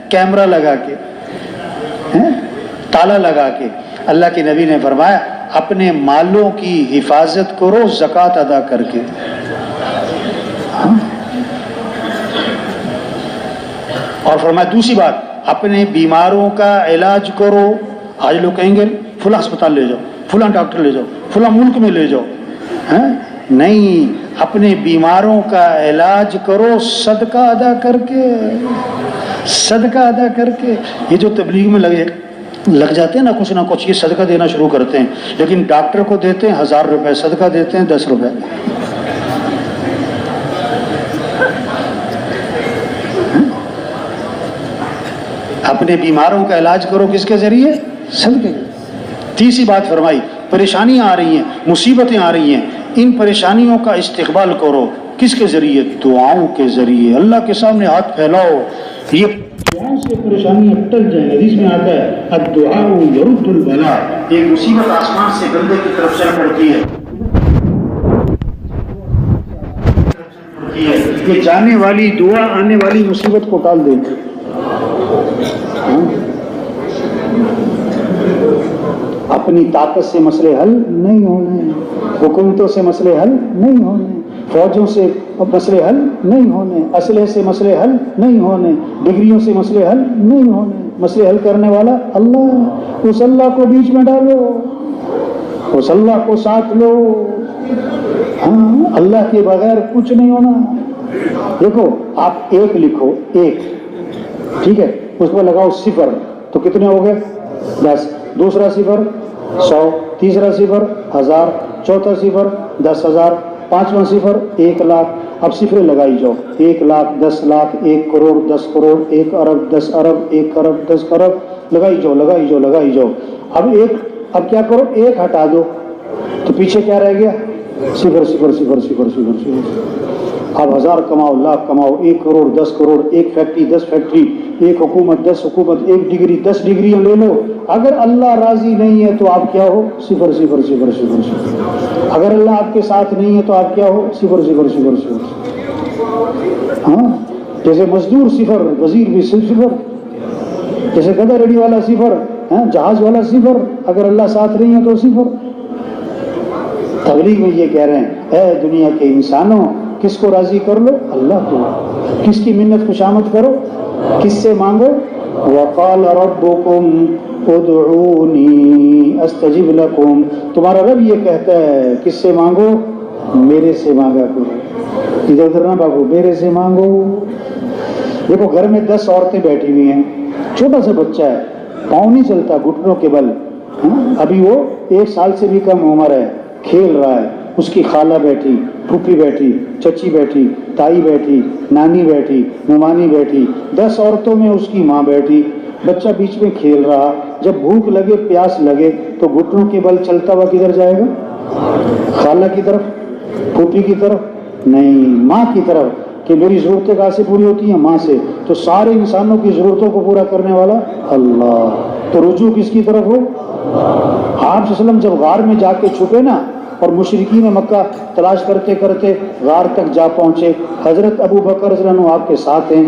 کیمرہ لگا کے، تالا لگا کے. اللہ کے نبی نے فرمایا اپنے مالوں کی حفاظت کرو زکوٰۃ ادا کر کے. اور فرمایا دوسری بات اپنے بیماروں کا علاج کرو. آج لوگ کہیں گے فلاں ہسپتال لے جاؤ، فلاں ڈاکٹر لے جاؤ، فلاں ملک میں لے جاؤ. نہیں، اپنے بیماروں کا علاج کرو صدقہ ادا کر کے، صدقہ ادا کر کے. یہ جو تبلیغ میں لگ جاتے ہیں نا کچھ نہ کچھ، یہ صدقہ دینا شروع کرتے ہیں، لیکن ڈاکٹر کو دیتے ہیں 1000 روپے، صدقہ دیتے ہیں 10 روپے. اپنے بیماروں کا علاج کرو کس کے ذریعے؟ صدقے. تیسری بات فرمائی پریشانیاں آ رہی ہیں، مصیبتیں آ رہی ہیں، ان پریشانیوں کا استقبال کرو کس کے ذریعے؟ دعاؤں کے ذریعے. اللہ کے سامنے ہاتھ پھیلاؤ، یہ دعاؤں سے پریشانیاں ٹل جائیں. حدیث میں آتا ہے الدعاء یرد البلاء. ایک مصیبت آسمان سے بندے کی طرف سے پڑتی ہے، یہ جانے والی دعا آنے والی مصیبت کو ٹال دیتی. اپنی طاقت سے مسئلے حل نہیں ہونے، حکومتوں سے مسئلے حل نہیں ہونے، فوجوں سے مسئلے حل نہیں ہونے، اسلحے سے مسئلے حل نہیں ہونے، ڈگریوں سے مسئلے حل نہیں ہونے. مسئلے حل کرنے والا اللہ. اس اللہ کو بیچ میں ڈالو، اس اللہ کو ساتھ لو. اللہ کے بغیر کچھ نہیں ہونا. دیکھو آپ ایک لکھو، ایک، ٹھیک ہے، اس پر لگاؤ صفر تو کتنے ہو گئے؟ 10. دوسرا صفر 100، تیسرا صفر 1000، چوتھا صفر 10,000، پانچواں صفر 1,00,000. اب صفریں لگائی جاؤ، 1,00,000، 10,00,000، 1 کروڑ، 10 کروڑ، 1 ارب، 10 ارب، 1 ارب، 10 ارب، لگائی جاؤ لگائی جاؤ لگائی جاؤ. اب کیا کرو، ایک ہٹا دو تو پیچھے کیا رہ گیا؟ صفر صفر صفر صفر صفر صفر. اب 1000 کماؤ، لاکھ کماؤ، 1 کروڑ، 10 کروڑ، 1 فیکٹری، 10 فیکٹری، 1 حکومت، 10 حکومت، 1 ڈگری، 10 ڈگریاں لے لو. اگر اللہ راضی نہیں ہے تو آپ کیا ہو؟ صفر صفر صفر صفر صفر. اگر اللہ آپ کے ساتھ نہیں ہے تو آپ کیا ہو؟ صفر صفر صفر صفر. ہاں، جیسے مزدور صفر، وزیر بھی صفر، جیسے گدھا ریڈی والا صفر، جہاز والا صفر، اگر اللہ ساتھ نہیں ہے تو صفر. تبلیغ میں یہ کہہ رہے ہیں، اے دنیا کے انسانوں، کس کو راضی کر لو؟ اللہ کو. کس کی منت خوشامد کرو؟ کس سے مانگو؟ وقال ربکم ادعونی استجب لکم. تمہارا رب یہ کہتا ہے کس سے مانگو؟ میرے سے مانگا کرو. ادھر ادھر نہ بھاگو، میرے سے مانگو. دیکھو گھر میں 10 عورتیں بیٹھی ہوئی ہیں، چھوٹا سا بچہ ہے، پاؤں نہیں چلتا، گھٹنوں کے بل، ابھی وہ 1 سال سے بھی کم عمر ہے، کھیل رہا ہے. اس کی خالہ بیٹھی، پھوپھی بیٹھی، چچی بیٹھی، تائی بیٹھی، نانی بیٹھی، ممانی بیٹھی، 10 عورتوں میں اس کی ماں بیٹھی. بچہ بیچ میں کھیل رہا. جب بھوک لگے، پیاس لگے تو گھٹنوں کے بل چلتا ہوا کدھر جائے گا؟ خالہ کی طرف، پھوپھی کی طرف نہیں، ماں کی طرف. کہ میری ضرورتیں کہاں سے پوری ہوتی ہیں؟ ماں سے. تو سارے انسانوں کی ضرورتوں کو پورا کرنے والا اللہ. تو رجوع کس کی طرف ہو؟ آپ صلی اللہ علیہ وسلم جب غار میں جا کے چھپے نا، اور مشرکین مکہ تلاش کرتے کرتے غار تک جا پہنچے، حضرت ابو بکر رضی اللہ عنہ آپ کے ساتھ ہیں.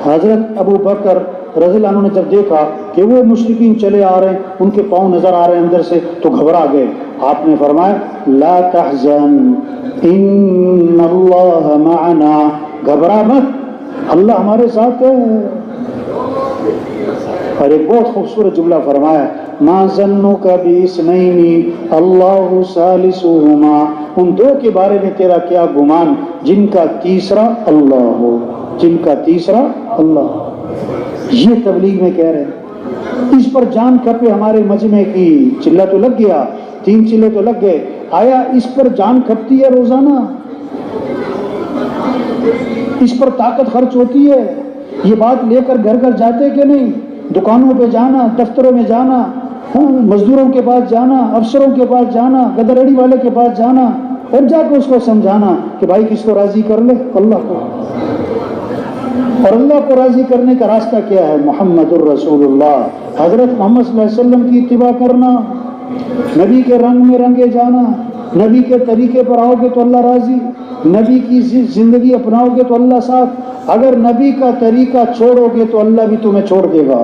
حضرت ابو بکر رضی اللہ عنہ نے جب دیکھا کہ وہ مشرکین چلے آ رہے ہیں، ان کے پاؤں نظر آ رہے ہیں اندر سے، تو گھبرا گئے. آپ نے فرمایا لا تحزن ان اللہ معنا، گھبرا مت، اللہ ہمارے ساتھ ہے. اور ایک بہت خوبصورت جملہ فرمایا، ما ظنک باثنین اللہ ثالثہما. ان 2 کے بارے میں تیرا کیا گمان جن کا تیسرا اللہ ہو، جن کا تیسرا اللہ. یہ تبلیغ میں کہہ رہے ہیں. اس پر جان کھپے ہمارے مجمع کی. چلہ تو لگ گیا، 3 چلے تو لگ گئے. آیا اس پر جان کھپتی ہے روزانہ؟ اس پر طاقت خرچ ہوتی ہے؟ یہ بات لے کر گھر گھر جاتے کہ نہیں؟ دکانوں پہ جانا، دفتروں میں جانا، مزدوروں کے پاس جانا، افسروں کے پاس جانا، گدریڑی والے کے پاس جانا، اور جا کے اس کو سمجھانا کہ بھائی کس کو راضی کر لے؟ اللہ کو. اور اللہ کو راضی کرنے کا راستہ کیا ہے؟ محمد الرسول اللہ، حضرت محمد صلی اللہ علیہ وسلم کی اتباع کرنا، نبی کے رنگ میں رنگے جانا. نبی کے طریقے پر آؤ گے تو اللہ راضی، نبی کی زندگی اپناؤ گے تو اللہ ساتھ. اگر نبی کا طریقہ چھوڑو گے تو اللہ بھی تمہیں چھوڑ دے گا.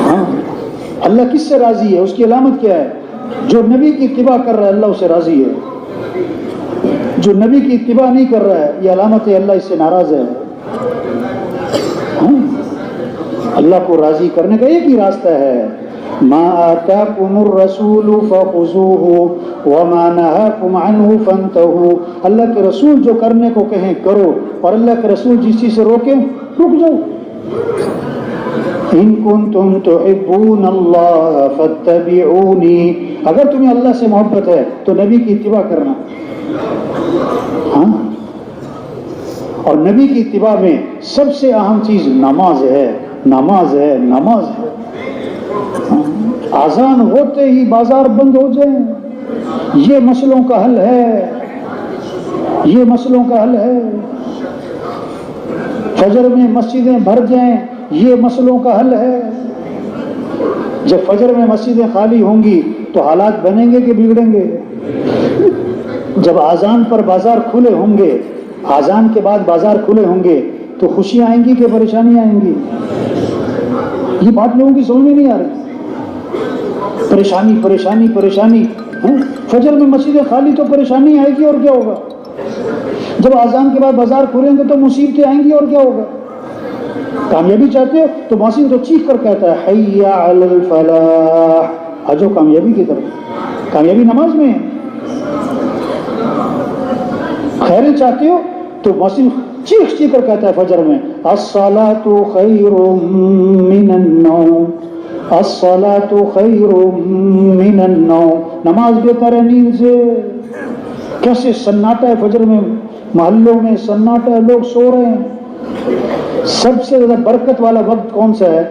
ہاں، اللہ کس سے راضی ہے؟ اس کی علامت کیا ہے؟ جو نبی کی اتباع کر رہا ہے اللہ اسے راضی ہے. جو نبی کی اتباع نہیں کر رہا ہے یہ علامت ہے اللہ اس سے ناراض ہے. اللہ کو راضی کرنے کا ایک ہی راستہ ہے، ما آتاکم الرسول فخذوه وما نهاکم عنه فانتهوا. اللہ کے رسول جو کرنے کو کہیں کرو، اور اللہ کے رسول جس چیز سے روکیں رک جاؤ. ان کنتم تحبون اللہ فاتبعونی. اگر تمہیں اللہ سے محبت ہے تو نبی کی اتباع کرنا. ہاں، اور نبی کی اتباع میں سب سے اہم چیز نماز ہے. نماز ہے، نماز ہے. اذان ہوتے ہی بازار بند ہو جائیں، یہ مسئلوں کا حل ہے، یہ مسئلوں کا حل ہے. فجر میں مسجدیں بھر جائیں، یہ مسئلوں کا حل ہے. جب فجر میں مسجدیں خالی ہوں گی تو حالات بنیں گے کہ بگڑیں گے؟ جب اذان پر بازار کھلے ہوں گے، اذان کے بعد بازار کھلے ہوں گے تو خوشیاں آئیں گی کہ پریشانیاں آئیں گی؟ یہ بات لوگوں کی سمجھ میں نہیں آ رہی. پریشانی پریشانی پریشانی. فجر میں مسجدیں خالی تو پریشانی آئے گی، اور کیا ہوگا؟ جب اذان کے بعد بازار کھلیں گے تو مصیبتیں آئیں گی، اور کیا ہوگا؟ کامیابی چاہتے ہو تو محسن تو چیخ کر کہتا ہے حی علی الفلاح، آجو کامیابی کی طرف. کامیابی نماز میں ہے. خیریں چاہتے ہو تو مسلم چیخ چیخ کر کہتا ہے فجر میں الصلاۃ خیر من النوم، الصلاۃ خیر من النوم، نماز بہتر ہے نیند سے۔ کیسے سناٹا ہے فجر میں، محلوں میں سناٹا ہے، لوگ سو رہے ہیں۔ سب سے زیادہ برکت والا وقت کون سا ہے؟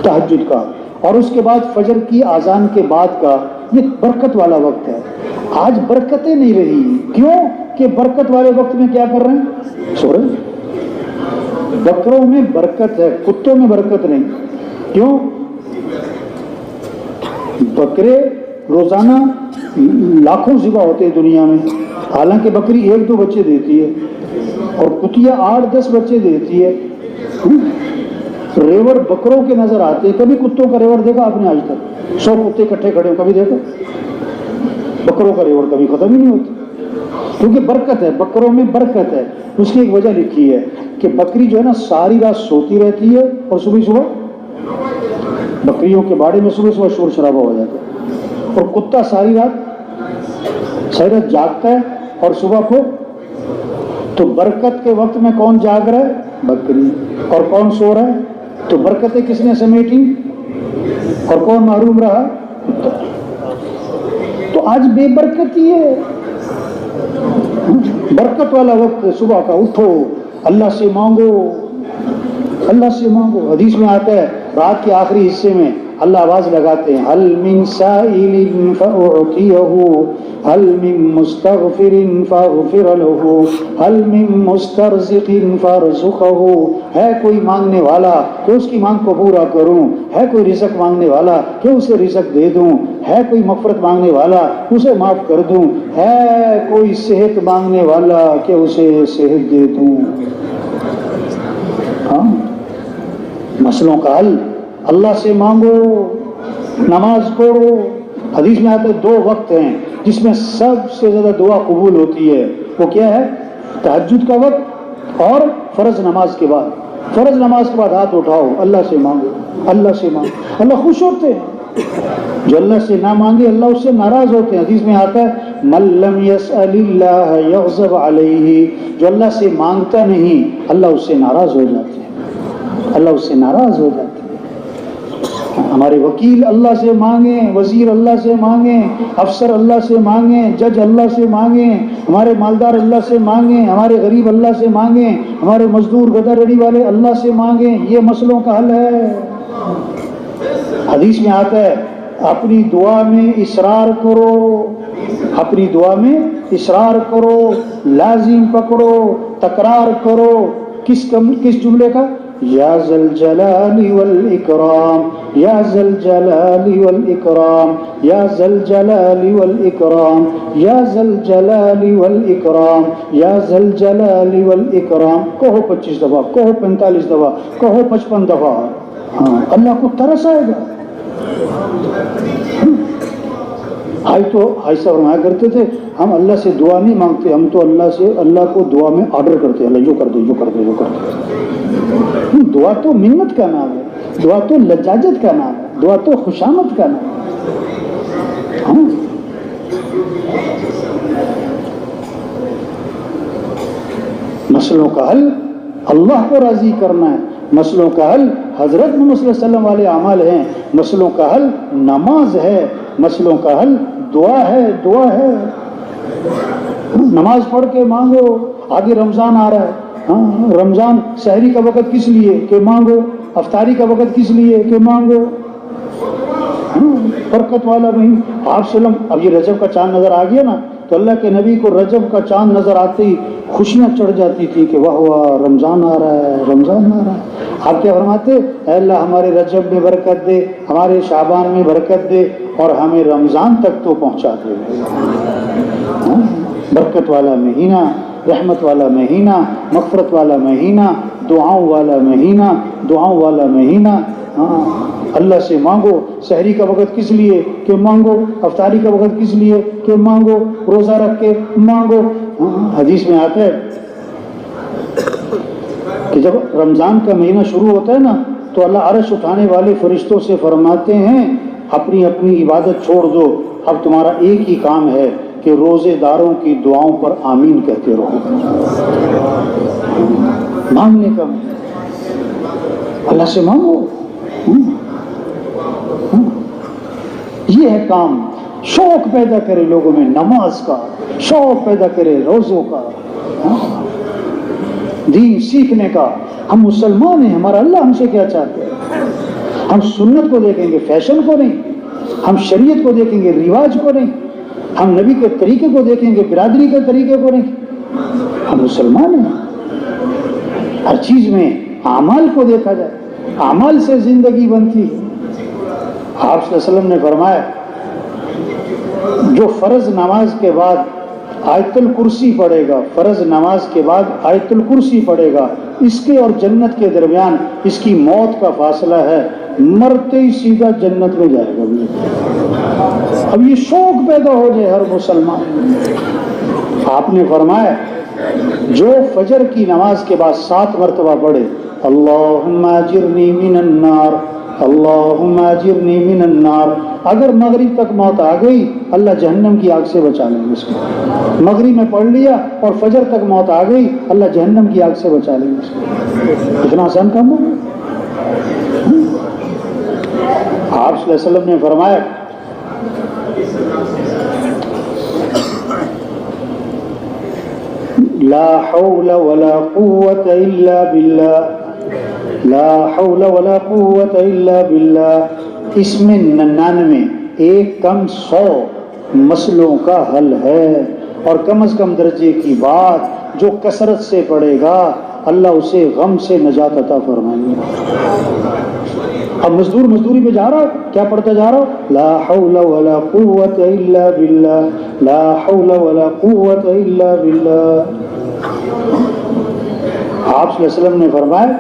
تہجد کا، اور اس کے بعد فجر کی اذان کے بعد کا، یہ برکت والا وقت ہے۔ آج برکتیں نہیں رہی، کیوں کہ برکت والے وقت میں کیا کر رہے ہیں؟ سو رہے ہیں۔ بکروں میں برکت ہے، کتوں میں برکت نہیں۔ کیوں؟ بکرے روزانہ لاکھوں ذبح ہوتے ہیں دنیا میں، حالانکہ بکری 1-2 بچے دیتی ہے، اور کتیا 8-10 بچے دیتی ہے۔ ریوڑ بکروں کے نظر آتے ہیں، کبھی کتوں کا ریوڑ دیکھا آپ نے آج تک؟ 100 کتے اکٹھے کھڑے ہو کبھی دیکھا؟ بکروں کا ریوڑ کبھی ختم ہی نہیں ہوتا، کیونکہ برکت ہے، بکروں میں برکت ہے۔ اس کی ایک وجہ لکھی ہے کہ بکری جو ہے نا ساری رات سوتی رہتی ہے، اور صبح بکریوں کے باڑے میں صبح شور شرابہ ہو جاتا ہے، اور کتا ساری رات جاگتا ہے اور صبح کو۔ تو برکت کے وقت میں کون جاگ رہا ہے؟ بکری، اور کون سو رہا ہے؟ تو برکتیں کس نے سمیٹی اور کون محروم رہا؟ تو آج بے برکتی ہے۔ برکت والا وقت صبح کا، اٹھو اللہ سے مانگو، اللہ سے مانگو۔ حدیث میں آتا ہے رات کے آخری حصے میں اللہ آواز لگاتے ہیں حل من سائل فأعطیہ، حل من مستغفر فاغفر له، حل من مسترزق فارزقہ۔ ہے کوئی مانگنے والا کہ اس کی مانگ کو پورا کروں، ہے کوئی رزق مانگنے والا کہ اسے رزق دے دوں، ہے کوئی مغفرت مانگنے والا اسے معاف کر دوں، ہے کوئی صحت مانگنے والا کہ اسے صحت دے دوں۔ ہاں، مسئلوں کا حل اللہ سے مانگو، نماز پڑھو۔ حدیث میں آتے 2 وقت ہیں جس میں سب سے زیادہ دعا قبول ہوتی ہے، وہ کیا ہے؟ تہجد کا وقت اور فرض نماز کے بعد۔ فرض نماز کے بعد ہاتھ اٹھاؤ، اللہ سے مانگو، اللہ سے مانگو۔ اللہ خوش ہوتے ہیں، جو اللہ سے نہ مانگے اللہ اس سے ناراض ہوتے ہیں۔ حدیث میں آتا ہے من لم يسأل اللہ یغضب علیہ، جو اللہ سے مانگتا نہیں اللہ اس سے ناراض ہو جاتے ہیں، اللہ اس سے ناراض ہو جاتے ہیں۔ ہمارے وکیل اللہ سے مانگیں، وزیر اللہ سے مانگیں، افسر اللہ سے مانگیں، جج اللہ سے مانگیں، ہمارے مالدار اللہ سے مانگیں، ہمارے غریب اللہ سے مانگیں، ہمارے مزدور گدا ریڑھی والے اللہ سے مانگیں، یہ مسئلوں کا حل ہے۔ حدیث میں آتا ہے اپنی دعا میں اصرار کرو، اپنی دعا میں اصرار کرو، لازم پکڑو، تکرار کرو۔ کس جملے کا؟ یا ذا الجلال والاکرام، یا ذا الجلال والاکرام، یا ذا الجلال والاکرام، یا ذا الجلال والاکرام، یا ذا الجلال والاکرام۔ کہو 25 دفعہ، کہو 45 دفعہ، کہو 55 دفعہ۔ ہاں، اللہ کو ترس آئے گا۔ حاج صاحب فرمایا کرتے تھے ہم اللہ سے دعا نہیں مانگتے، ہم تو اللہ کو دعا میں آرڈر کرتے ہیں، اللہ جو کر دے، جو کر دے، جو کر دے۔ دعا تو منت کا نام ہے، دعا تو لجاجت کا نام ہے، دعا تو خوشامد کا نام ہے۔ ہاں، مسئلوں کا حل اللہ کو راضی کرنا ہے، مسئلوں کا حل حضرت محمد صلی اللہ علیہ وسلم والے اعمال ہیں، مسئلوں کا حل نماز ہے، مسئلوں کا حل دعا ہے، دعا ہے۔ نماز پڑھ کے مانگو، آگے رمضان آ رہا ہے، ہاں رمضان سحری کا وقت کس لیے کہ مانگو، افطاری کا وقت کس لیے کہ مانگو، برکت والا مہینہ۔ آپ صلی اللہ علیہ وسلم، اب یہ رجب کا چاند نظر آ گیا نا، تو اللہ کے نبی کو رجب کا چاند نظر آتے ہی خوشیاں چڑھ جاتی تھی کہ واہ واہ رمضان آ رہا ہے، رمضان آ رہا ہے۔ آپ کیا فرماتے؟ اے اللہ ہمارے رجب میں برکت دے، ہمارے شعبان میں برکت دے، اور ہمیں رمضان تک تو پہنچا دے۔ برکت والا مہینہ، رحمت والا مہینہ، مغفرت والا مہینہ، دعاؤں والا مہینہ، دعاؤں والا مہینہ۔ ہاں، اللہ سے مانگو۔ سحری کا وقت کس لیے کہ مانگو، افطاری کا وقت کس لیے کہ مانگو، روزہ رکھ کے مانگو۔ حدیث میں آتا ہے کہ جب رمضان کا مہینہ شروع ہوتا ہے نا تو اللہ عرش اٹھانے والے فرشتوں سے فرماتے ہیں اپنی اپنی عبادت چھوڑ دو، اب تمہارا ایک ہی کام ہے کہ کہ روزے داروں کی دعاؤں پر آمین کہتے رہو. مانگنے کا اللہ سے مانگو. یہ ہے کام. شوق پیدا کرے لوگوں میں نماز کا، شوق پیدا کرے روزوں کا، دین سیکھنے کا. ہم مسلمان ہیں، ہمارا اللہ ہم سے کیا چاہتے ہیں؟ ہم سنت کو دیکھیں گے، فیشن کو نہیں. ہم شریعت کو دیکھیں گے، رواج کو نہیں. ہم نبی کے طریقے کو دیکھیں گے، برادری کے طریقے کو نہیں. ہم مسلمان ہیں. ہر چیز میں اعمال کو دیکھا جائے، اعمال سے زندگی بنتی ہے. آپ صلی اللہ علیہ وسلم نے فرمایا جو فرض نماز کے بعد آیت الکرسی پڑھے گا، فرض نماز کے بعد آیت الکرسی پڑھے گا، اس کے اور جنت کے درمیان اس کی موت کا فاصلہ ہے، مرتے ہی سیدھا جنت میں جائے گا. اب یہ شوق پیدا ہو جائے ہر مسلمان. آپ نے فرمایا جو فجر کی نماز کے بعد 7 مرتبہ پڑھے اللہم اجرنی من النار، اللہم اجرنی من النار، اگر مغرب تک موت آ گئی اللہ جہنم کی آگ سے بچا لیں گے. اس کو مغرب میں پڑھ لیا اور فجر تک موت آ گئی اللہ جہنم کی آگ سے بچا لیں گے. اس کو اتنا آسان کام ہے. آپ صلی اللہ علیہ وسلم نے فرمایا لا حول ولا قوة الا باللہ، لا حول ولا قوة الا باللہ. اس میں 99 ایک کم 100 مسئلوں کا حل ہے، اور کم از کم درجے کی بات جو کثرت سے پڑھے گا اللہ اسے غم سے نجات عطا فرمائیں گے. اب مزدوری پہ جا رہا ہو، کیا پڑھتا جا رہا ہو؟ لا حول ولا قوة الا باللہ، لا حول ولا قوة الا باللہ. آپ صلی اللہ علیہ وسلم نے فرمایا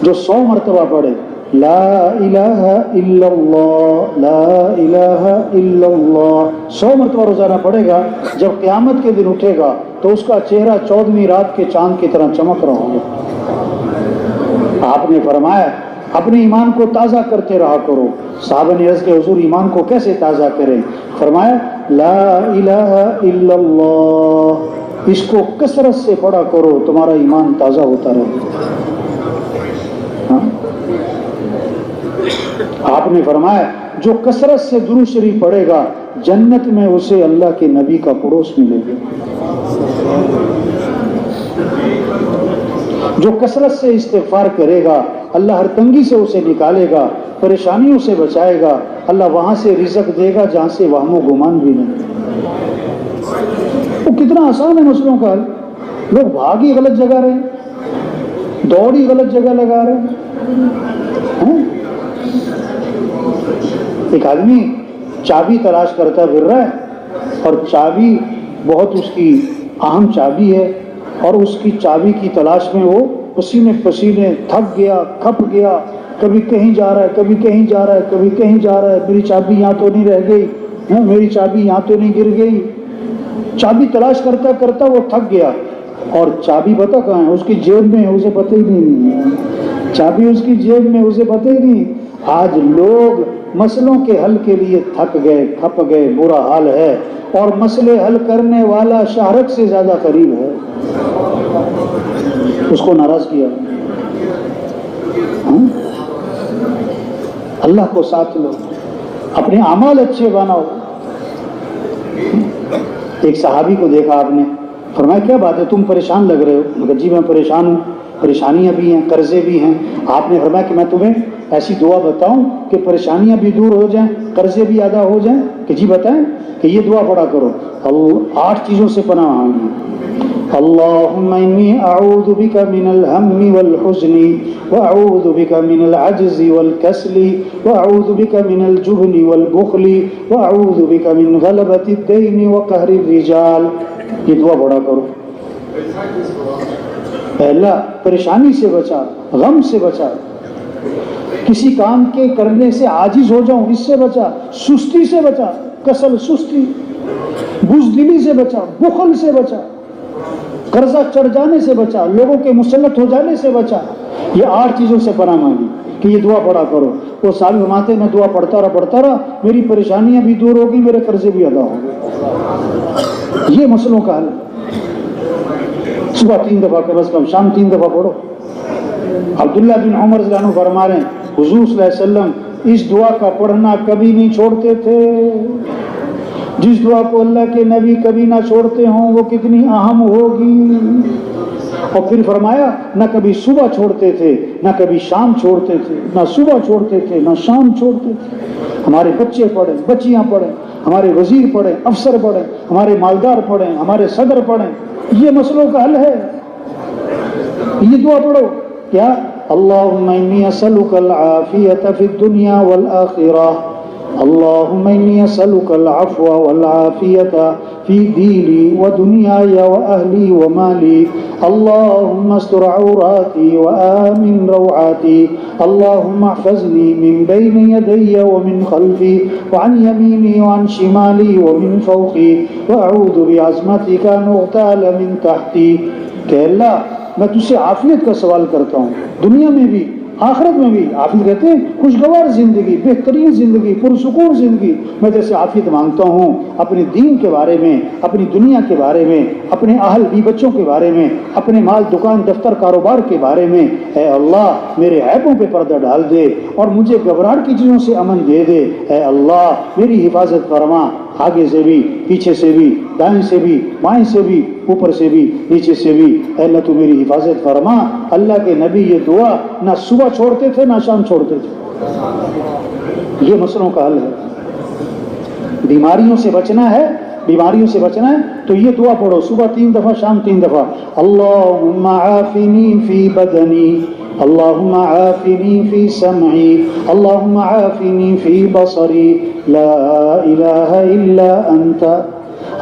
جو 100 مرتبہ پڑھے لا الہ الا اللہ، لا الہ الا اللہ، 100 مرتبہ روزانہ پڑھے گا، جب قیامت کے دن اٹھے گا تو اس کا چہرہ 14ویں رات کے چاند کی طرح چمک رہا ہوگا. آپ نے فرمایا اپنے ایمان کو تازہ کرتے رہا کرو. صحابہ نے عرض کیا حضور ایمان کو کیسے تازہ کریں؟ فرمایا لا الہ الا اللہ، اس کو کثرت سے پڑھا کرو تمہارا ایمان تازہ ہوتا رہے. آپ نے فرمایا جو کثرت سے درود شریف پڑھے گا جنت میں اسے اللہ کے نبی کا پڑوس ملے گا. جو کثرت سے استغفار کرے گا اللہ ہر تنگی سے اسے نکالے گا، پریشانیوں سے بچائے گا، اللہ وہاں سے رزق دے گا جہاں سے وہم و گمان بھی نہیں. وہ کتنا آسان ہے مسئلوں کا حل. لوگ بھاگ ہی غلط جگہ رہے، دوڑ ہی غلط جگہ لگا رہے ہیں. ایک آدمی چابی تلاش کرتا پھر رہا ہے، اور چابی بہت اس کی اہم چابی ہے، اور اس کی چابی کی تلاش میں وہ پسینے پسینے تھک گیا، کھپ گیا، کبھی کہیں جا رہا ہے، کبھی کہیں جا رہا ہے، کبھی کہیں جا رہا ہے. میری چابی یہاں تو نہیں رہ گئی، میری چابی یہاں تو نہیں گر گئی. چابی تلاش کرتا کرتا وہ تھک گیا، اور چابی پتہ کہاں ہے؟ اس کی جیب میں ہے، اسے پتہ ہی نہیں. چابی اس کی جیب میں، اسے پتہ ہی نہیں. آج لوگ مسئلوں کے حل کے لیے تھک گئے، کھپ گئے، برا حال ہے، اور مسئلے حل کرنے والا شہرت سے زیادہ قریب ہے. اس کو ناراض کیا. اللہ کو ساتھ لو، اپنے اعمال اچھے بناؤ. ایک صحابی کو دیکھا آپ نے، فرمایا کیا بات ہے تم پریشان لگ رہے ہو؟ مگر جی میں پریشان ہوں، پریشانیاں بھی ہیں، قرضے بھی ہیں. آپ نے فرمایا کہ میں تمہیں ایسی دعا بتاؤں کہ پریشانیاں بھی دور ہو جائیں، قرضے بھی ادا ہو جائیں؟ کہ جی بتائیں. کہ یہ دعا پڑھا کرو، 8 چیزوں سے پناہ مانگی. اللہم انی اعوذ بک من الہم والحزن، واعوذ بک من العجز والکسل، واعوذ بک من الجبن والبخل، واعوذ بک من غلبۃ الدین وقہر الرجال. یہ دعا پڑھا کرو. پہلا پریشانی سے بچا، غم سے بچا، کسی کام کے کرنے سے عاجز ہو جاؤں اس سے بچا، سستی سے بچا، کسل سستی، بزدلی سے بچا، بخل سے بچا، قرضہ چڑھ جانے سے بچا، لوگوں کے مسلط ہو جانے سے بچا. یہ 8 چیزوں سے پناہ مانگی کہ یہ دعا پڑھا کرو. وہ صاحب فرماتے میں دعا پڑھتا رہا، میری پریشانیاں بھی دور ہو گئی، میرے قرضے بھی ادا ہو گئے. یہ مسئلوں کا حل. صبح 3 دفعہ کم از کم، شام 3 دفعہ پڑھو. عبداللہ بن عمر رضی اللہ عنہ فرما رہے ہیں حضور صلی اللہ علیہ وسلم اس دعا کا پڑھنا کبھی نہیں چھوڑتے تھے. جس دعا کو اللہ کے نبی کبھی نہ چھوڑتے ہوں وہ کتنی اہم ہوگی. اور پھر فرمایا نہ کبھی صبح چھوڑتے تھے نہ کبھی شام چھوڑتے تھے، نہ صبح چھوڑتے تھے نہ شام چھوڑتے تھے. ہمارے بچے پڑھیں، بچیاں پڑھیں، ہمارے وزیر پڑھیں، افسر پڑھیں، ہمارے مالدار پڑھیں، ہمارے صدر پڑھیں. یہ مسئلوں کا حل ہے. یہ دعا پڑھو. کیا؟ اللہم انی اسألک العافیۃ فی الدنیا والآخرہ، اللہم انی اسألک العفو والعافیۃ فی دینی ودنیای واہلی ومالی، اللہم استر عوراتی وآمن روعاتی، اللہم احفظنی من بین یدی ومن خلفی وعن یمینی وعن شمالی ومن فوقی واعوذ بعظمتک ان اغتال من تحتی. کہ اللہ میں تجھ سے عافیت کا سوال کرتا ہوں، دنیا میں بھی آخرت میں بھی. عافیت کہتے ہیں خوشگوار زندگی، بہترین زندگی، پرسکون زندگی. میں تیرے سے عافیت مانگتا ہوں اپنے دین کے بارے میں، اپنی دنیا کے بارے میں، اپنے اہل بی بچوں کے بارے میں، اپنے مال دکان دفتر کاروبار کے بارے میں. اے اللہ میرے عیبوں پہ پردہ ڈال دے اور مجھے گھبراہٹ کی چیزوں سے امن دے دے. اے اللہ میری حفاظت فرما، آگے سے بھی، پیچھے سے بھی، دائیں سے بھی، بائیں سے بھی، اوپر سے بھی، نیچے سے بھی. اے اللہ تو میری حفاظت فرما. اللہ کے نبی یہ دعا نہ صبح چھوڑتے تھے نہ شام چھوڑتے تھے. یہ مسئلوں کا حل ہے. بیماریوں سے بچنا ہے، بیماریوں سے بچنا ہے تو یہ دعا پڑھو. صبح 3 دفعہ، شام 3 دفعہ. اللہم عافنی فی بدنی، اللہم عافنی فی سمعی، اللہم عافنی فی بصری، لا الہ الا انت.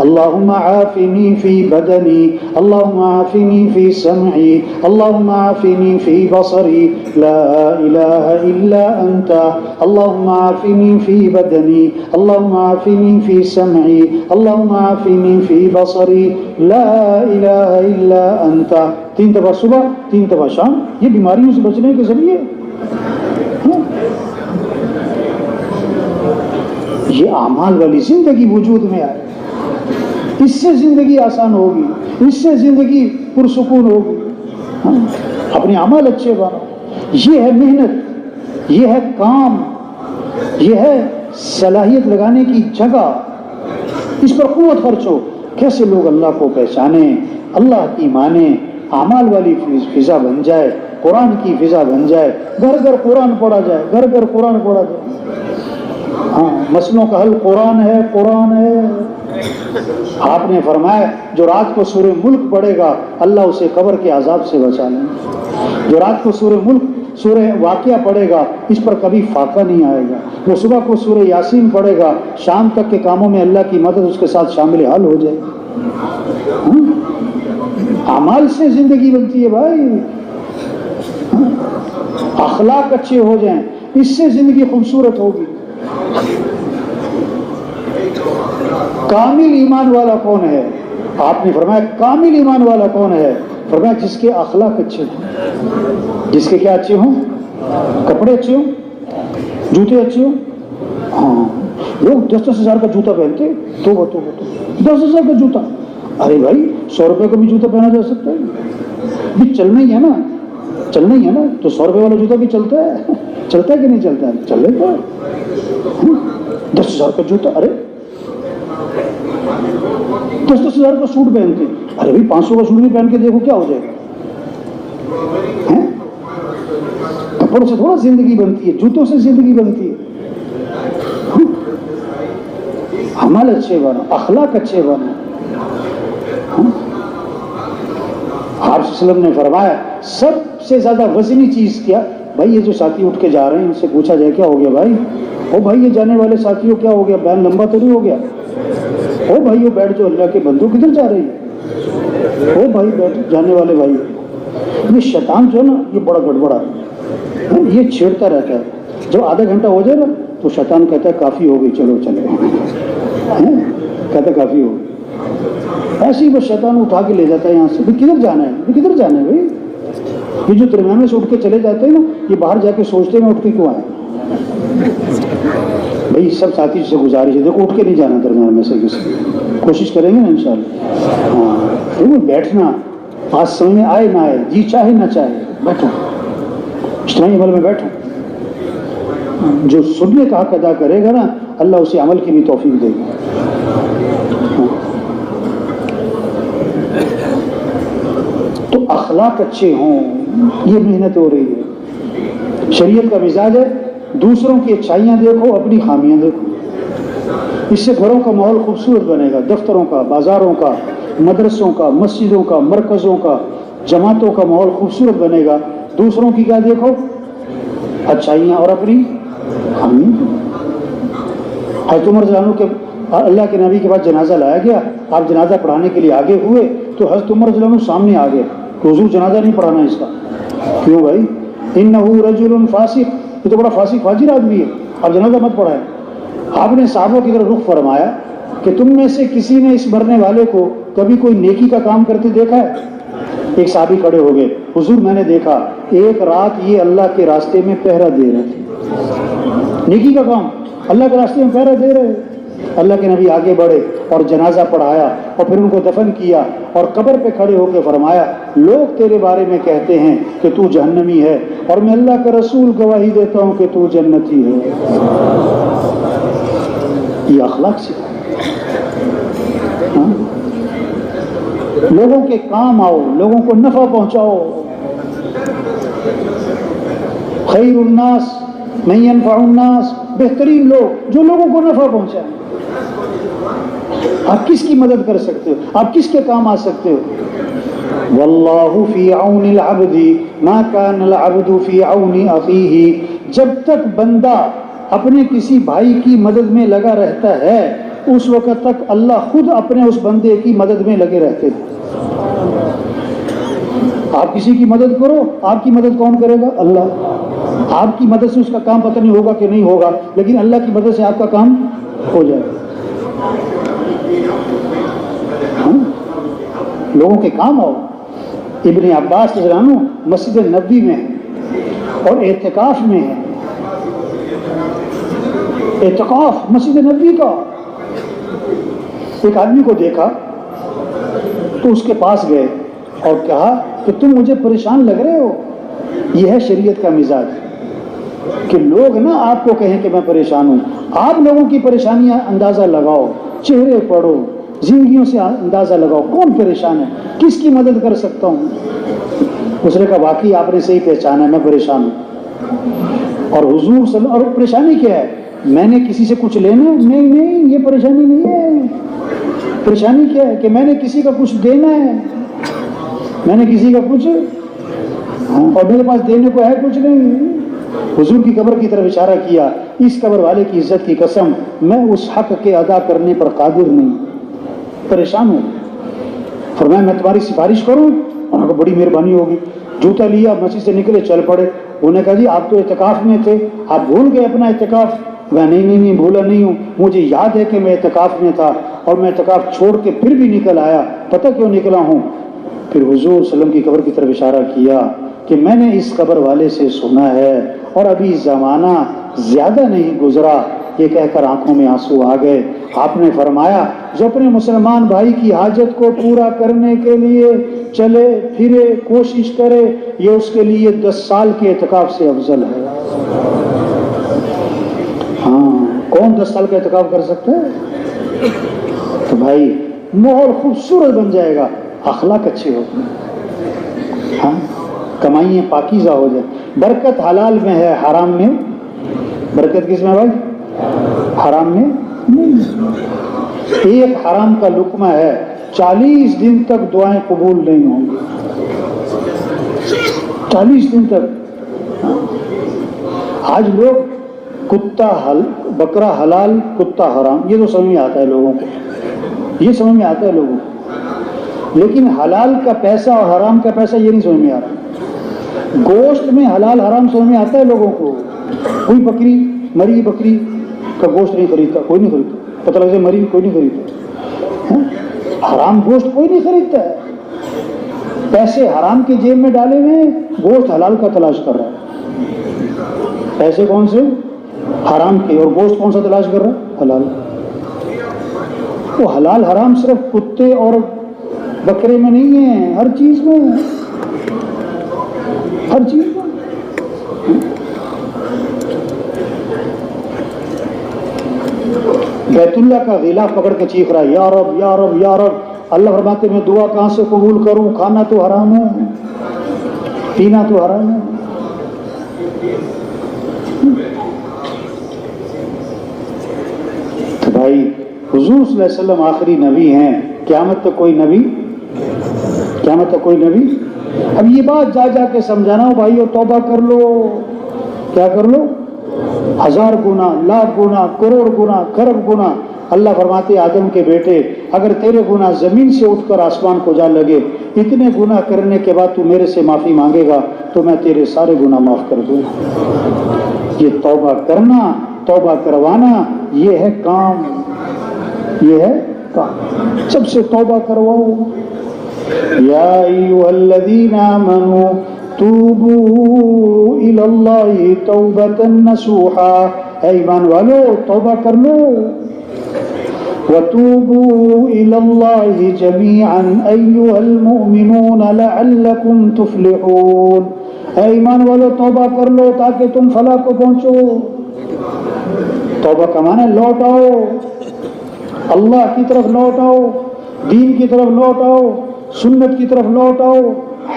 اللہم عافنی فی بدنی، اللہم عافنی فی سمعی، اللہم عافنی فی بصری، لا الہ الا انت. اللہم عافنی فی بدنی، اللہم عافنی فی سمعی، اللہم عافنی فی بصری، لا الہ الا انت. 3 دفعہ صبح، 3 دفعہ شام. یہ بیماریوں سے بچنے کے ذریعے یہ اعمال والی زندگی وجود میں آئے. اس سے زندگی آسان ہوگی، اس سے زندگی پرسکون ہوگی. اپنے اعمال اچھے بناؤ. یہ ہے محنت، یہ ہے کام، یہ ہے صلاحیت لگانے کی جگہ. اس پر قوت خرچ ہو. کیسے لوگ اللہ کو پہچانیں، اللہ کی مانیں، اعمال والی فضا بن جائے، قرآن کی فضا بن جائے، گھر گھر قرآن پڑھا جائے، گھر گھر قرآن پڑھا جائے. ہاں مسئلوں کا حل قرآن ہے، قرآن ہے. آپ نے فرمایا جو رات کو سورہ ملک پڑھے گا اللہ اسے قبر کے عذاب سے بچا لیں. جو رات کو سورہ ملک، سورہ واقعہ پڑھے گا اس پر کبھی فاقہ نہیں آئے گا. وہ صبح کو سورہ یاسین پڑھے گا شام تک کے کاموں میں اللہ کی مدد اس کے ساتھ شامل حال ہو جائے. اعمال سے زندگی بنتی ہے بھائی. اخلاق اچھے ہو جائیں اس سے زندگی خوبصورت ہوگی. کامل ایمان والا کون ہے؟ آپ نے فرمایا کامل ایمان والا کون ہے؟ فرمایا جس کے اخلاق اچھے ہوں. جس کے کیا اچھے ہوں؟ کپڑے اچھے ہوں، جوتے اچھے ہوں. ہاں لوگ 10-10 ہزار کا جوتا پہنتے. تو 10,000 کا جوتا. ارے بھائی 100 روپے کا بھی جوتا پہنا جا سکتا ہے. بھی چلنا ہی ہے نا، چلنا ہی ہے نا. تو 100 روپے والا جوتا بھی چلتا ہے، چلتا ہے کہ نہیں چلتا ہے؟ چل لیتا ہے. 10,000 کا جوتا، ارے 10,000 کا سوٹ پہنتے. ارے بھائی 500 کا سوٹ بھی پہن کے دیکھو کیا ہو جائے گا. کپڑوں سے تھوڑا زندگی بنتی ہے، جوتوں سے زندگی بنتی ہے. عمل اچھے بنو، اخلاق اچھے بنو. آپ صلی اللہ علیہ وسلم نے فرمایا سب سے زیادہ وزنی چیز کیا؟ بھائی یہ جو ساتھی اٹھ کے جا رہے ہیں ان سے پوچھا جائے کیا ہو گیا بھائی؟ او بھائی یہ جانے والے ساتھیوں کیا ہو گیا؟ بیان لمبا تو نہیں ہو گیا؟ او بھائی وہ بیٹھ جو اللہ کے بندوں کدھر جا رہی ہے؟ او بھائی بیٹھ جانے والے بھائی. یہ شیطان جو ہے نا یہ بڑا گڑبڑا ہے، یہ چھیڑتا رہتا ہے. جب آدھا گھنٹہ ہو جائے نا تو شیطان کہتا ہے کافی ہو گئی، چلو چلو، کہتا ہے کافی ہو گئی. ایسے ہی وہ شیطان اٹھا کے لے جاتا ہے یہاں سے. کدھر جانا ہے؟ کدھر جانا ہے بھائی؟ یہ جو درمیانے سے اٹھ کے چلے جاتے ہیں نا یہ باہر جا کے سوچتے ہیں اٹھ کے کیوں آئے. بھائی سب ساتھی سے گزارش ہے دیکھو اٹھ کے نہیں جانا درمیان میں سے کسی. کوشش کریں گے نا انشاءاللہ. ہاں بیٹھنا آج سمجھ میں آئے نہ آئے، جی چاہے نہ چاہے بیٹھو، اجتماعی عمل میں بیٹھو. جو سننے کا حق ادا کرے گا نا اللہ اسے عمل کی بھی توفیق دے گا. تو اخلاق اچھے ہوں، یہ محنت ہو رہی ہے. شریعت کا مزاج ہے دوسروں کی اچھائیاں دیکھو، اپنی خامیاں دیکھو. اس سے گھروں کا ماحول خوبصورت بنے گا، دفتروں کا، بازاروں کا، مدرسوں کا، مسجدوں کا، مرکزوں کا، جماعتوں کا ماحول خوبصورت بنے گا. دوسروں کی کیا دیکھو؟ اچھائیاں اور اپنی خامیاں. حضرت عمر رضی اللہ عنہ کے اللہ کے نبی کے بعد جنازہ لایا گیا، آپ جنازہ پڑھانے کے لیے آگے ہوئے تو حضرت عمر رضی اللہ عنہ سامنے آ گئے کہ حضور جنازہ نہیں پڑھانا اس کا. کیوں بھائی؟ انہ رجل فاسق، یہ تو بڑا فاسق فاجر آدمی ہے، آپ جنازہ مت پڑھائیں. آپ نے صحابہ کی طرف رخ فرمایا کہ تم میں سے کسی نے اس مرنے والے کو کبھی کوئی نیکی کا کام کرتے دیکھا ہے؟ ایک صحابی کھڑے ہو گئے، حضور میں نے دیکھا ایک رات یہ اللہ کے راستے میں پہرا دے رہے تھے. نیکی کا کام اللہ کے راستے میں پہرا دے رہے. اللہ کے نبی آگے بڑھے اور جنازہ پڑھایا اور پھر ان کو دفن کیا اور قبر پہ کھڑے ہو کے فرمایا لوگ تیرے بارے میں کہتے ہیں کہ تو جہنمی ہے اور میں اللہ کا رسول گواہی دیتا ہوں کہ تو جنتی ہے. یہ اخلاق سے لوگوں کے کام آؤ، لوگوں کو نفع پہنچاؤ. خیر الناس من ينفع الناس، بہترین لوگ جو لوگوں کو نفع پہنچائیں. آپ کس کی مدد کر سکتے ہو؟ آپ کس کے کام آ سکتے ہو؟ واللہ فی عون العبد ما کان العبد فی عون اخیہ. جب تک بندہ اپنے کسی بھائی کی مدد میں لگا رہتا ہے اس وقت تک اللہ خود اپنے اس بندے کی مدد میں لگے رہتے ہیں. آپ کسی کی مدد کرو، آپ کی مدد کون کرے گا؟ اللہ. آپ کی مدد سے اس کا کام پتہ نہیں ہوگا کہ نہیں ہوگا، لیکن اللہ کی مدد سے آپ کا کام ہو جائے گا. لوگوں کے کام آؤ. ابن عباس رضی اللہ عنہ مسجد نبوی میں ہے اور اعتکاف میں ہے. اعتکاف مسجد نبوی کا. ایک آدمی کو دیکھا تو اس کے پاس گئے اور کہا کہ تم مجھے پریشان لگ رہے ہو. یہ ہے شریعت کا مزاج کہ لوگ نا آپ کو کہیں کہ میں پریشان ہوں. آپ لوگوں کی پریشانیاں اندازہ لگاؤ، چہرے پڑھو، زندگیوں سے اندازہ لگاؤ کون پریشان ہے، کس کی مدد کر سکتا ہوں. اس نے کہا واقعی آپ نے صحیح پہچانا ہے، میں پریشان ہوں. اور حضور صلی اللہ علیہ وسلم، اور پریشانی کیا ہے؟ میں نے کسی سے کچھ لینا؟ نہیں، یہ پریشانی نہیں ہے. پریشانی کیا ہے کہ میں نے کسی کا کچھ دینا ہے، میں نے کسی کا کچھ اور میرے پاس دینے کو ہے کچھ نہیں. حضور کی قبر کی طرف اشارہ کیا، اس قبر والے کی عزت کی قسم میں اس حق کے ادا کرنے پر قادر نہیں، پریشان ہوں. فرمایا میں تمہاری سفارش کروں؟ انہوں نے کہا بڑی مہربانی ہوگی. جوتا لیا، مسجد سے نکلے، چل پڑے. انہوں نے کہا جی آپ تو اعتکاف میں تھے، آپ بھول گئے اپنا اعتکاف؟ نہیں بھولا نہیں ہوں، مجھے یاد ہے کہ میں اعتکاف میں تھا اور میں اعتکاف چھوڑ کے پھر بھی نکل آیا. پتہ کیوں نکلا ہوں؟ پھر حضور صلی اللہ علیہ وسلم کی قبر کی طرف اشارہ کیا کہ میں نے اس قبر والے سے سنا ہے اور ابھی زمانہ زیادہ نہیں گزرا. یہ کہہ کر آنکھوں میں آنسو آ گئے. آپ نے فرمایا جو اپنے مسلمان بھائی کی حاجت کو پورا کرنے کے لیے چلے پھرے کوشش کرے یہ اس کے لیے 10 سال کے اعتکاف سے افضل ہے. ہاں، کون 10 سال کا اعتکاف کر سکتا ہے؟ تو بھائی ماحول خوبصورت بن جائے گا، اخلاق اچھے ہوتے ہیں. ہاں، کمائیاں پاکیزہ ہو جائے. برکت حلال میں ہے، حرام میں برکت کس میں بھائی؟ حرام میں نہیں. ایک حرام کا لقمہ ہے 40 دن تک دعائیں قبول نہیں ہوں گی. 40 دن تک. آج لوگ بکرا حلال کتا حرام یہ تو سمجھ میں آتا ہے لوگوں کو، یہ سمجھ میں آتا ہے لوگوں کو، لیکن حلال کا پیسہ اور حرام کا پیسہ یہ نہیں سمجھ میں آ رہا. گوشت میں حلال حرام سمجھ میں آتا ہے لوگوں کو. کوئی بکری مری بکری کا گوشت نہیں خریدتا، کوئی نہیں خریدتا. پتہ لگ جائے مری کوئی نہیں خریدتا. حرام گوشت کوئی نہیں خریدتا ہے. پیسے حرام کے جیب میں ڈالے ہوئے، گوشت حلال کا تلاش کر رہا ہے. پیسے کون سے؟ حرام کے. اور گوشت کون سا تلاش کر رہا ہے؟ حلال. وہ حلال حرام صرف کتے اور بکرے میں نہیں ہے، ہر چیز میں ہے، ہر چیز میں۔ بیت اللہ کا غلاف پکڑ کے چیخ رہا ہے یا رب یا رب یا رب۔ اللہ فرماتے میں دعا کہاں سے قبول کروں، کھانا تو حرام ہے، پینا تو حرام ہے۔ تو بھائی حضور صلی اللہ علیہ وسلم آخری نبی ہیں، قیامت تک کوئی نبی، قیامت تک کوئی نبی۔ اب یہ بات جا جا کے سمجھانا ہو بھائیو، توبہ کر لو، کیا کر لو؟ 1000 گنا، لاکھ گنا، کروڑ گنا، کھرب گنا۔ اللہ فرماتے آدم کے بیٹے اگر تیرے گناہ زمین سے اٹھ کر آسمان کو جا لگے، اتنے گناہ کرنے کے بعد تو میرے سے معافی مانگے گا تو میں تیرے سارے گناہ معاف کر دوں۔ یہ توبہ کرنا، توبہ کروانا، یہ ہے کام، یہ ہے کام۔ سب سے توبہ کرواؤ۔ یا ایھا الذین آمنوا توبوا الی اللہ توبۃ نصوحا، اے ایمان والو توبہ کر لو۔ وَتُوبُوا إِلَى اللَّهِ جَمِيعًا أَيُّهَا الْمُؤْمِنُونَ لَعَلَّكُمْ تُفْلِحُونَ، اے ایمان والو توبہ کر لو تاکہ تم فلاح کو پہنچو۔ توبہ کا معنی لوٹ آؤ، اللہ کی طرف لوٹ آؤ، دین کی طرف لوٹ آؤ، سنت کی طرف لوٹ آؤ،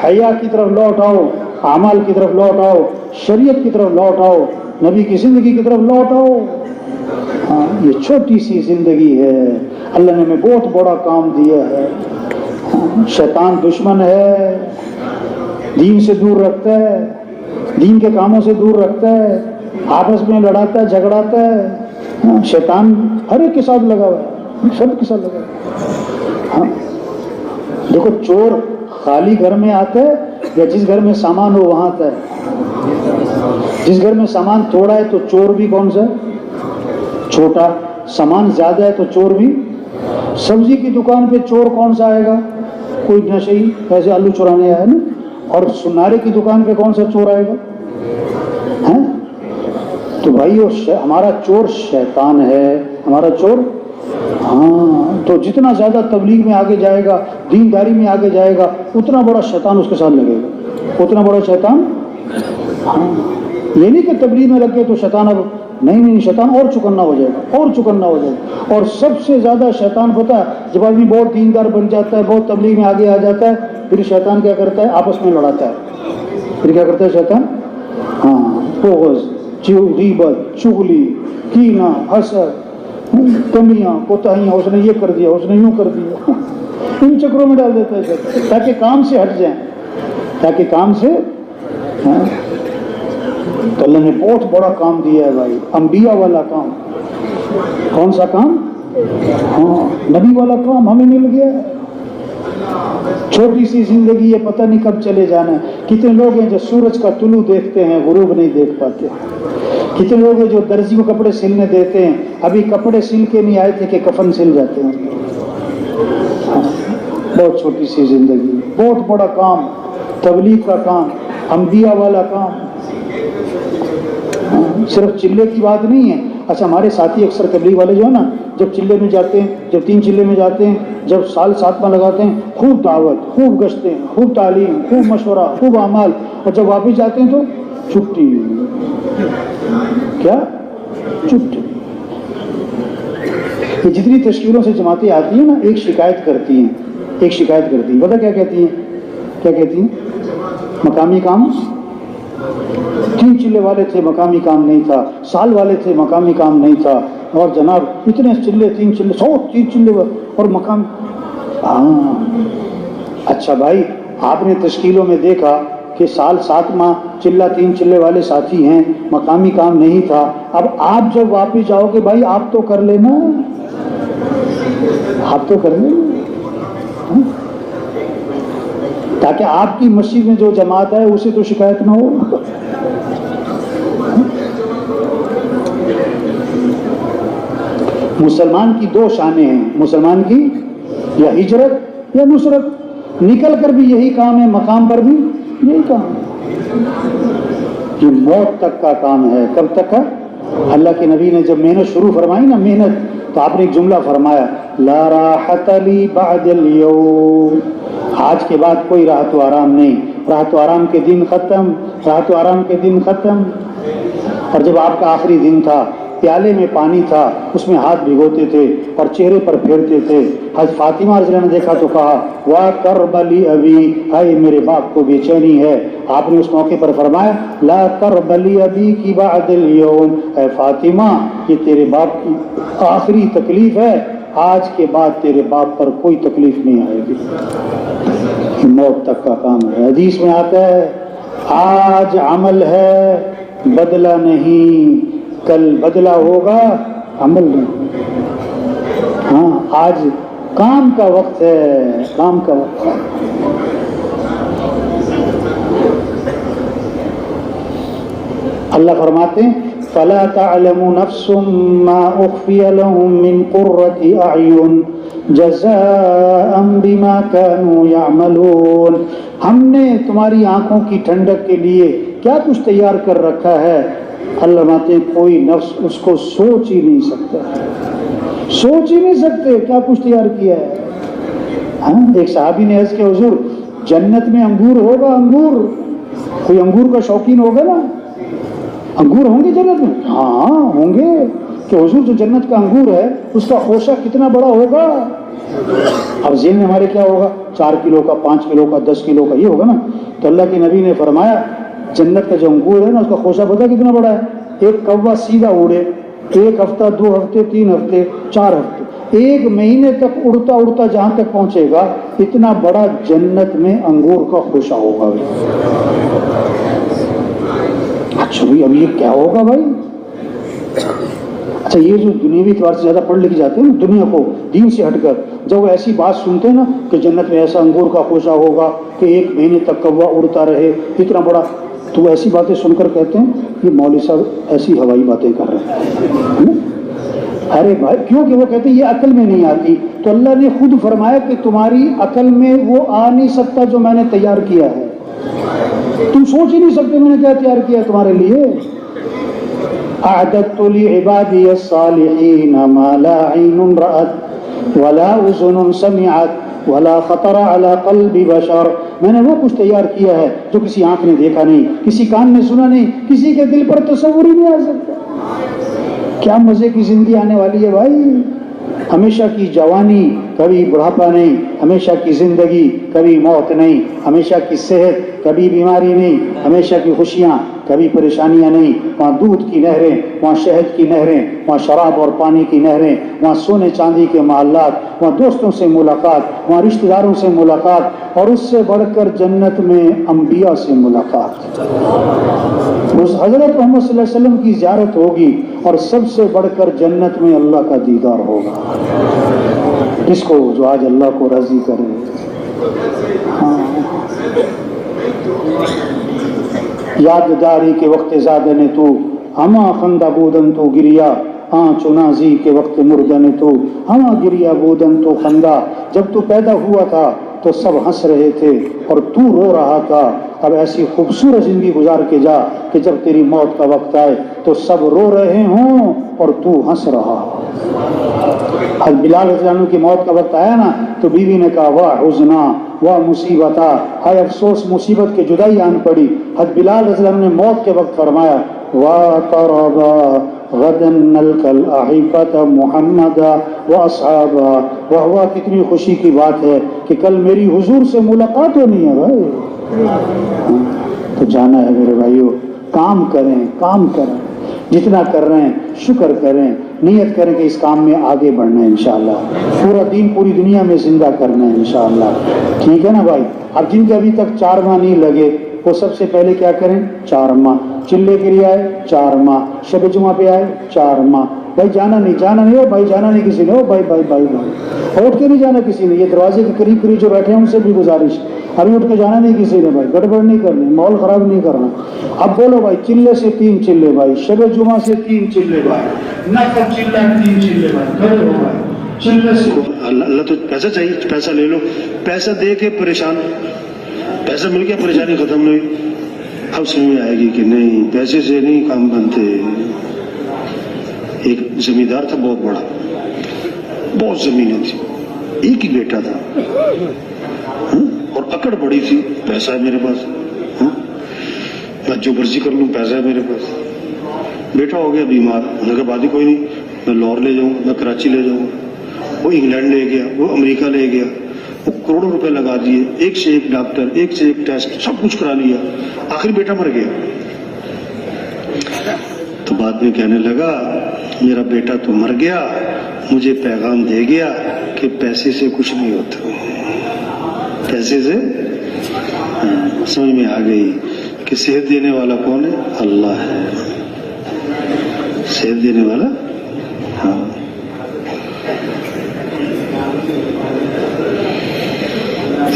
حیا کی طرف لوٹ آؤ، اعمال کی طرف لوٹ آؤ، شریعت کی طرف لوٹ آؤ، نبی کی زندگی کی طرف لوٹ آؤ۔ ہاں یہ چھوٹی سی زندگی ہے، اللہ نے ہمیں بہت بڑا کام دیا ہے۔ شیطان دشمن ہے، دین سے دور رکھتا ہے، دین کے کاموں سے دور رکھتا ہے، آپس میں لڑاتا ہے، جھگڑاتا ہے۔ شیطان ہر ایک کے ساتھ لگا ہوا ہے، سب کے ساتھ لگا ہوا ہے۔ ہاں دیکھو چور خالی گھر میں آتا ہے یا جس گھر میں سامان ہو وہاں آتا ہے؟ جس گھر میں سامان تھوڑا ہے تو چور بھی کون سا ہے؟ چھوٹا۔ سامان زیادہ ہے تو چور بھی۔ سبزی کی دکان پہ چور کون سا آئے گا؟ کوئی نشئی ایسے آلو چرانے آیا نا۔ اور سنارے کی دکان پہ کون سا چور آئے گا؟ ہیں؟ تو بھائیو ہمارا چور شیطان ہے، ہمارا چور۔ ہاں تو جتنا زیادہ تبلیغ میں آگے جائے گا، دینداری میں آگے جائے گا، اتنا بڑا شیطان اس کے ساتھ لگے گا، اتنا بڑا شیطان۔ ہاں یہ نہیں کہ تبلیغ میں لگ گئے تو شیطان اب نہیں، شیطان اور چکنا ہو جائے گا، اور چکنا ہو جائے گا۔ اور سب سے زیادہ شیطان پتہ ہے جب آدمی بہت دیندار بن جاتا ہے، بہت تبلیغ میں آگے آ جاتا ہے، پھر شیطان کیا کرتا ہے؟ آپس میں لڑاتا ہے۔ پھر کیا کرتا ہے شیطان؟ ہاں بغض، غیبت، چغلی، کینہ، حسد، کمیاں، کوتاہیاں، اس نے یہ کر دیا، اس نے یوں کر دیا، ان چکروں میں ڈال دیتا ہے شیطان، تاکہ کام سے ہٹ جائیں، تاکہ کام سے۔ ہاں تو اللہ نے بہت بڑا کام دیا ہے بھائی، انبیاء والا کام۔ کون سا کام؟ ہاں نبی والا کام ہمیں مل گیا ہے۔ چھوٹی سی زندگی ہے، پتہ نہیں کب چلے جانا ہے۔ کتنے لوگ ہیں جو سورج کا طلوع دیکھتے ہیں، غروب نہیں دیکھ پاتے۔ کتنے لوگ ہیں جو درزی کو کپڑے سلنے دیتے ہیں، ابھی کپڑے سل کے نہیں آئے تھے کہ کفن سل جاتے ہیں۔ بہت چھوٹی سی زندگی، بہت بڑا کام، تبلیغ کا کام، انبیاء والا کام۔ صرف چلے کی بات نہیں ہے۔ اچھا ہمارے ساتھی اکثر تبلیغ والے جو ہے نا، جب چلے میں جاتے ہیں، جب 3 چلے میں جاتے ہیں، جب سال 7واں لگاتے ہیں، خوب دعوت، خوب گشتیں، خوب تعلیم، خوب مشورہ، خوب اعمال، اور جب واپس جاتے ہیں تو چھٹی۔ کیا؟ چھٹی۔ یہ جتنی تشکیلوں سے جماعتیں آتی ہیں نا، ایک شکایت کرتی ہیں، ایک شکایت کرتی ہیں، پتہ کیا کہتی ہیں؟ کیا کہتی ہیں؟ مقامی کام 3 چلے والے تھے، مقامی کام نہیں تھا، سال والے تھے، مقامی کام نہیں تھا، اور جناب اتنے چلے، 3 چلے، 3 چلے اور مقام۔ ہاں اچھا بھائی آپ نے تشکیلوں میں دیکھا کہ سال 7واں چلہ 3 چلے والے ساتھی ہیں، مقامی کام نہیں تھا، اب آپ جب واپس جاؤ گے بھائی آپ تو کر لینا، آپ تو کر لینا، تاکہ آپ کی مسجد میں جو جماعت ہے اسے تو شکایت نہ ہو۔ مسلمان کی 2 شانیں ہیں، مسلمان کی یا ہجرت یا نصرت، نکل کر بھی یہی کام ہے، مقام پر بھی یہی کام ہے۔ یہ موت تک کا کام ہے۔ کب تک کا؟ اللہ کے نبی نے جب محنت شروع فرمائی نا، محنت، تو آپ نے ایک جملہ فرمایا، لا راحت لی بعد اليوم، آج کے بعد کوئی راحت و آرام نہیں، راحت و آرام کے دن ختم، راحت و آرام کے دن ختم۔ اور جب آپ کا آخری دن تھا، پیالے میں پانی تھا، اس میں ہاتھ بھگوتے تھے اور چہرے پر پھیرتے تھے۔ حضرت فاطمہ رضی اللہ عنہ نے دیکھا تو کہا وا کرب لی ابی، ہائے میرے باپ کو بے چینی ہے۔ آپ نے اس موقع پر فرمایا لا کرب لی ابی کی بعد اليوم، اے فاطمہ یہ تیرے باپ کی آخری تکلیف ہے، آج کے بعد تیرے باپ پر کوئی تکلیف نہیں آئے گی، موت تک کا کام ہے۔ حدیث میں آتا ہے آج عمل ہے بدلہ نہیں، کل بدلہ ہوگا عمل نہیں۔ ہاں آج کام کا وقت ہے، کام کا وقت ہے۔ اللہ فرماتے ہیں فَلَا تَعْلَمُ نَفْسٌ مَّا أُخْفِيَ لَهُم مِّن قُرَّةِ أَعْيُنٍ جَزَاءً بِمَا كَانُوا يَعْمَلُونَ، ہم نے تمہاری آنکھوں کی ٹھنڈک کے لیے کیا کچھ تیار کر رکھا ہے، اللہ فرماتے ہیں کوئی نفس اس کو سوچ ہی نہیں سکتا، سوچ ہی نہیں سکتے کیا کچھ تیار کیا ہے۔ ہاں ایک صحابی نے عرض کیا حضور جنت میں انگور ہوگا، انگور کوئی انگور کا شوقین ہوگا نا، انگور ہوں گے جنت میں؟ ہاں ہوں گے، کہ حضور جو جنت کا انگور ہے اس کا خوشہ کتنا بڑا ہوگا۔ اب ذہن میں ہمارے کیا ہوگا 4 کلو کا، 5 کلو کا، 10 کلو کا، یہ ہوگا نا۔ تو اللہ کے نبی نے فرمایا جنت کا جو انگور ہے نا اس کا خوشہ پتہ کتنا بڑا ہے، ایک کوا سیدھا اڑے 1 ہفتہ 2 ہفتے 3 ہفتے 4 ہفتے 1 مہینے تک اڑتا اڑتا جہاں تک پہنچے گا، اتنا بڑا جنت میں انگور کا خوشہ ہوگا۔ اچھا بھائی اب یہ کیا ہوگا بھائی؟ اچھا یہ جو دنیاوی اعتبار سے زیادہ پڑھ لکھ جاتے ہیں نا دنیا کو دین سے ہٹ کر، جب وہ ایسی بات سنتے ہیں نا کہ جنت میں ایسا انگور کا خوشہ ہوگا کہ 1 مہینے تک کوا اڑتا رہے اتنا بڑا، تو وہ ایسی باتیں سن کر کہتے ہیں یہ مولوی صاحب ایسی ہوائی باتیں کر رہے ہیں۔ ارے بھائی کیونکہ وہ کہتے ہیں یہ عقل میں نہیں آتی، تو اللہ نے خود فرمایا کہ تمہاری عقل میں وہ آ نہیں سکتا جو میں نے تیار کیا ہے، تم سوچ ہی نہیں سکتے میں نے کیا تیار کیا تمہارے لیے۔ اعددت لعبادی الصالحین ما لا عین رأت ولا اذن سمعت ولا خطر على قلب بشر، میں نے وہ کچھ تیار کیا ہے جو کسی آنکھ نے دیکھا نہیں، کسی کان نے سنا نہیں، کسی کے دل پر تصور ہی نہیں آ سکتا۔ کیا مزے کی زندگی آنے والی ہے بھائی، ہمیشہ کی جوانی کبھی بڑھاپا نہیں، ہمیشہ کی زندگی کبھی موت نہیں، ہمیشہ کی صحت کبھی بیماری نہیں، ہمیشہ کی خوشیاں کبھی پریشانیاں نہیں۔ وہاں دودھ کی نہریں، وہاں شہد کی نہریں، وہاں شراب اور پانی کی نہریں، وہاں سونے چاندی کے محلات، وہاں دوستوں سے ملاقات، وہاں رشتہ داروں سے ملاقات، اور اس سے بڑھ کر جنت میں انبیاء سے ملاقات۔ اس حضرت محمد صلی اللہ علیہ وسلم کی زیارت ہوگی، اور سب سے بڑھ کر جنت میں اللہ کا دیدار ہوگا، جس کو جو آج اللہ کو راضی کرے۔ ہاں یاد داری کے وقت زادن تو ہما خندہ بودن تو گریا، چنازی کے وقت مردن تو ہما گریا بودن تو خندہ، جب تو پیدا ہوا تھا تو سب ہنس رہے تھے اور تو رو رہا تھا، اب ایسی خوبصورت زندگی گزار کے جا کہ جب تیری موت کا وقت آئے تو سب رو رہے ہوں اور تو ہنس رہا۔ حضرت بلال رضی اللہ عنہ کی موت کا وقت آیا نا تو بیوی نے کہا واہ حزنا واہ مصیبتا، ہائے افسوس مصیبت کے جدائی آن پڑی۔ حضرت بلال رضی اللہ عنہ نے موت کے وقت فرمایا وَطَرَبَا غَدًا نَلْقَى الْأَحِبَّةَ مُحَمَّدًا وَأَصْحَابًا، واہ واہ کتنی خوشی کی بات ہے کہ کل میری حضور سے ملاقات ہونی ہے بھائی۔ تو جانا ہے میرے بھائیو، کام کریں، کام کریں، جتنا کر رہے ہیں شکر کریں، نیت کریں کہ اس کام میں آگے بڑھنا ہے انشاءاللہ، پورا دین پوری دنیا میں زندہ کرنا ہے انشاءاللہ، ٹھیک ہے نا بھائی۔ اب جن کے ابھی تک 4 ماہ نہیں لگے وہ سب سے پہلے کیا کریں، 4 ماہ چلے کے لیے آئے، 4 ماہ شب جمعہ پہ آئے، 4 ماہ بھائی جانا نہیں ہو بھائی، جانا نہیں کسی نے ہو بھائی اٹھ کے نہیں جانا کسی نے، یہ دروازے کے قریب جو بیٹھے ہیں ان سے بھی گزارش، ابھی اٹھ کے جانا نہیں کسی نے بھائی، گڑبڑ نہیں کرنی، ماحول خراب نہیں کرنا۔ اب بولو بھائی چلے سے 3 چلے بھائی، شب جمعہ سے 3 چلے بھائی، نفل چلہ 3 چلے بھائی، کھڑے ہو بھائی چلے سے۔
اللہ تو پیسہ چاہیے، پیسہ لے لو، پیسہ دے کے پریشان، پیسہ مل گیا پریشانی ختم نہیں۔ اب سمجھ آئے گی کہ نہیں پیسے سے نہیں کام بنتے۔ ایک زمیندار تھا بہت بڑا، بہت زمینیں تھی، ایک ہی بیٹا تھا اور اکڑ بڑی تھی، پیسہ ہے میرے پاس، میں جو مرضی کر لوں، پیسہ ہے میرے پاس. بیٹا ہو گیا بیمار، انہوں نے کہا بات ہی کوئی نہیں، میں لاہور لے جاؤں، میں کراچی لے جاؤں. وہ انگلینڈ لے گیا، وہ امریکہ لے گیا، وہ کروڑوں روپے لگا دیے، ایک سے ایک ڈاکٹر، ایک سے ایک ٹیسٹ، سب کچھ کرا لیا، آخر بیٹا مر گیا. تو بعد میں کہنے لگا میرا بیٹا تو مر گیا، مجھے پیغام دے گیا کہ پیسے سے کچھ نہیں ہوتا. پیسے سے سمجھ میں آ گئی کہ صحت دینے والا کون ہے؟ اللہ ہے. صحت دینے والا ہاں.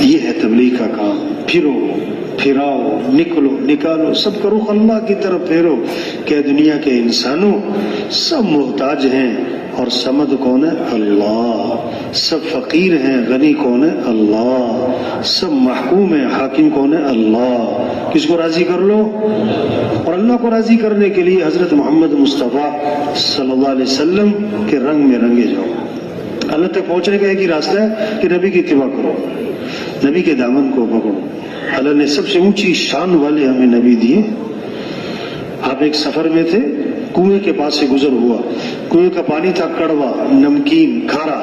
یہ ہے تبلیغ کا کام. پھرو پھراؤ، نکلو نکالو، سب کا رخ اللہ کی طرف پھیرو کہ دنیا کے انسانوں سب محتاج ہیں اور سمد کون ہے؟ اللہ. سب فقیر ہیں، غنی کون ہے؟ اللہ. سب محکوم ہیں، حاکم کون ہے؟ اللہ. کس کو راضی کر لو؟ اور اللہ کو راضی کرنے کے لیے حضرت محمد مصطفیٰ صلی اللہ علیہ وسلم کے رنگ میں رنگے جاؤ. اللہ تک پہنچنے کا ایک ہی راستہ ہے کہ نبی کی اتباع کرو، نبی کے دامن کو پکڑو. اللہ نے سب سے اونچی شان والے ہمیں نبی دیے. آپ ایک سفر میں تھے، کنویں کے پاس سے گزر ہوا، کنویں کا پانی تھا کڑوا، نمکین، کھارا.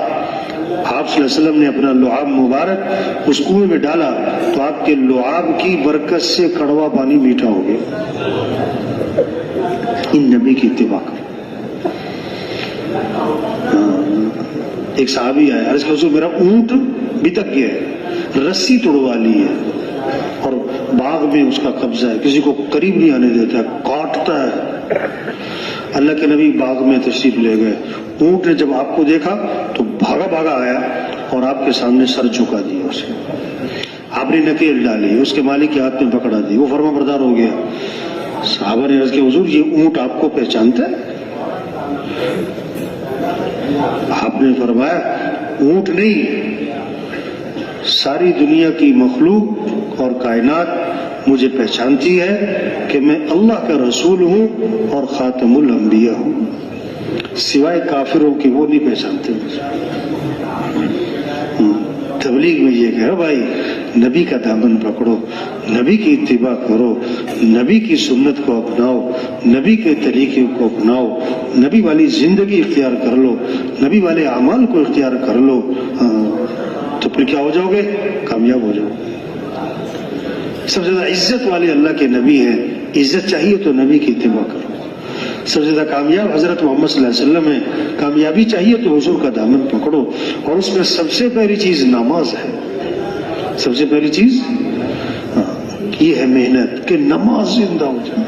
آپ صلی اللہ علیہ وسلم نے اپنا لعاب مبارک اس کنویں میں ڈالا تو آپ کے لعاب کی برکت سے کڑوا پانی میٹھا ہو گیا. ان نبی کی اتباع کرو. ایک صحابی آیا، عرض کہ حضور میرا اونٹ بتک گیا ہے، رسی توڑوا لی ہے اور باغ میں اس کا قبضہ ہے، کسی کو قریب نہیں آنے دیتا، کاٹتا ہے. اللہ کے نبی باغ میں تشریف لے گئے. اونٹ نے جب آپ کو دیکھا تو بھاگا بھاگا آیا اور آپ کے سامنے سر جھکا دیا اسے. آپ نے نکیل ڈالی، اس کے مالک کے ہاتھ میں پکڑا دی، وہ فرما بردار ہو گیا. صحابہ نے عرض کیا حضور یہ اونٹ آپ کو پہچانتا ہے؟ آپ نے فرمایا اونٹ نہیں، ساری دنیا کی مخلوق اور کائنات مجھے پہچانتی ہے کہ میں اللہ کا رسول ہوں اور خاتم الانبیاء ہوں. سوائے کافروں کی وہ نہیں پہچانتے مجھے. تبلیغ میں یہ کہہ بھائی نبی کا دامن پکڑو، نبی کی اتباع کرو، نبی کی سنت کو اپناؤ، نبی کے طریقے کو اپناؤ، نبی والی زندگی اختیار کر لو، نبی والے اعمال کو اختیار کر لو. تو پھر کیا ہو جاؤ گے؟ کامیاب ہو جاؤ. سب سے زیادہ عزت والے اللہ کے نبی ہیں. عزت چاہیے تو نبی کی اتباع کرو. سب سے زیادہ کامیاب حضرت محمد صلی اللہ علیہ وسلم ہے. کامیابی چاہیے تو حضور کا دامن پکڑو، اور اس میں سب سے پہلی چیز نماز ہے. سب سے پہلی چیز یہ ہے محنت کہ نماز زندہ ہو جائے.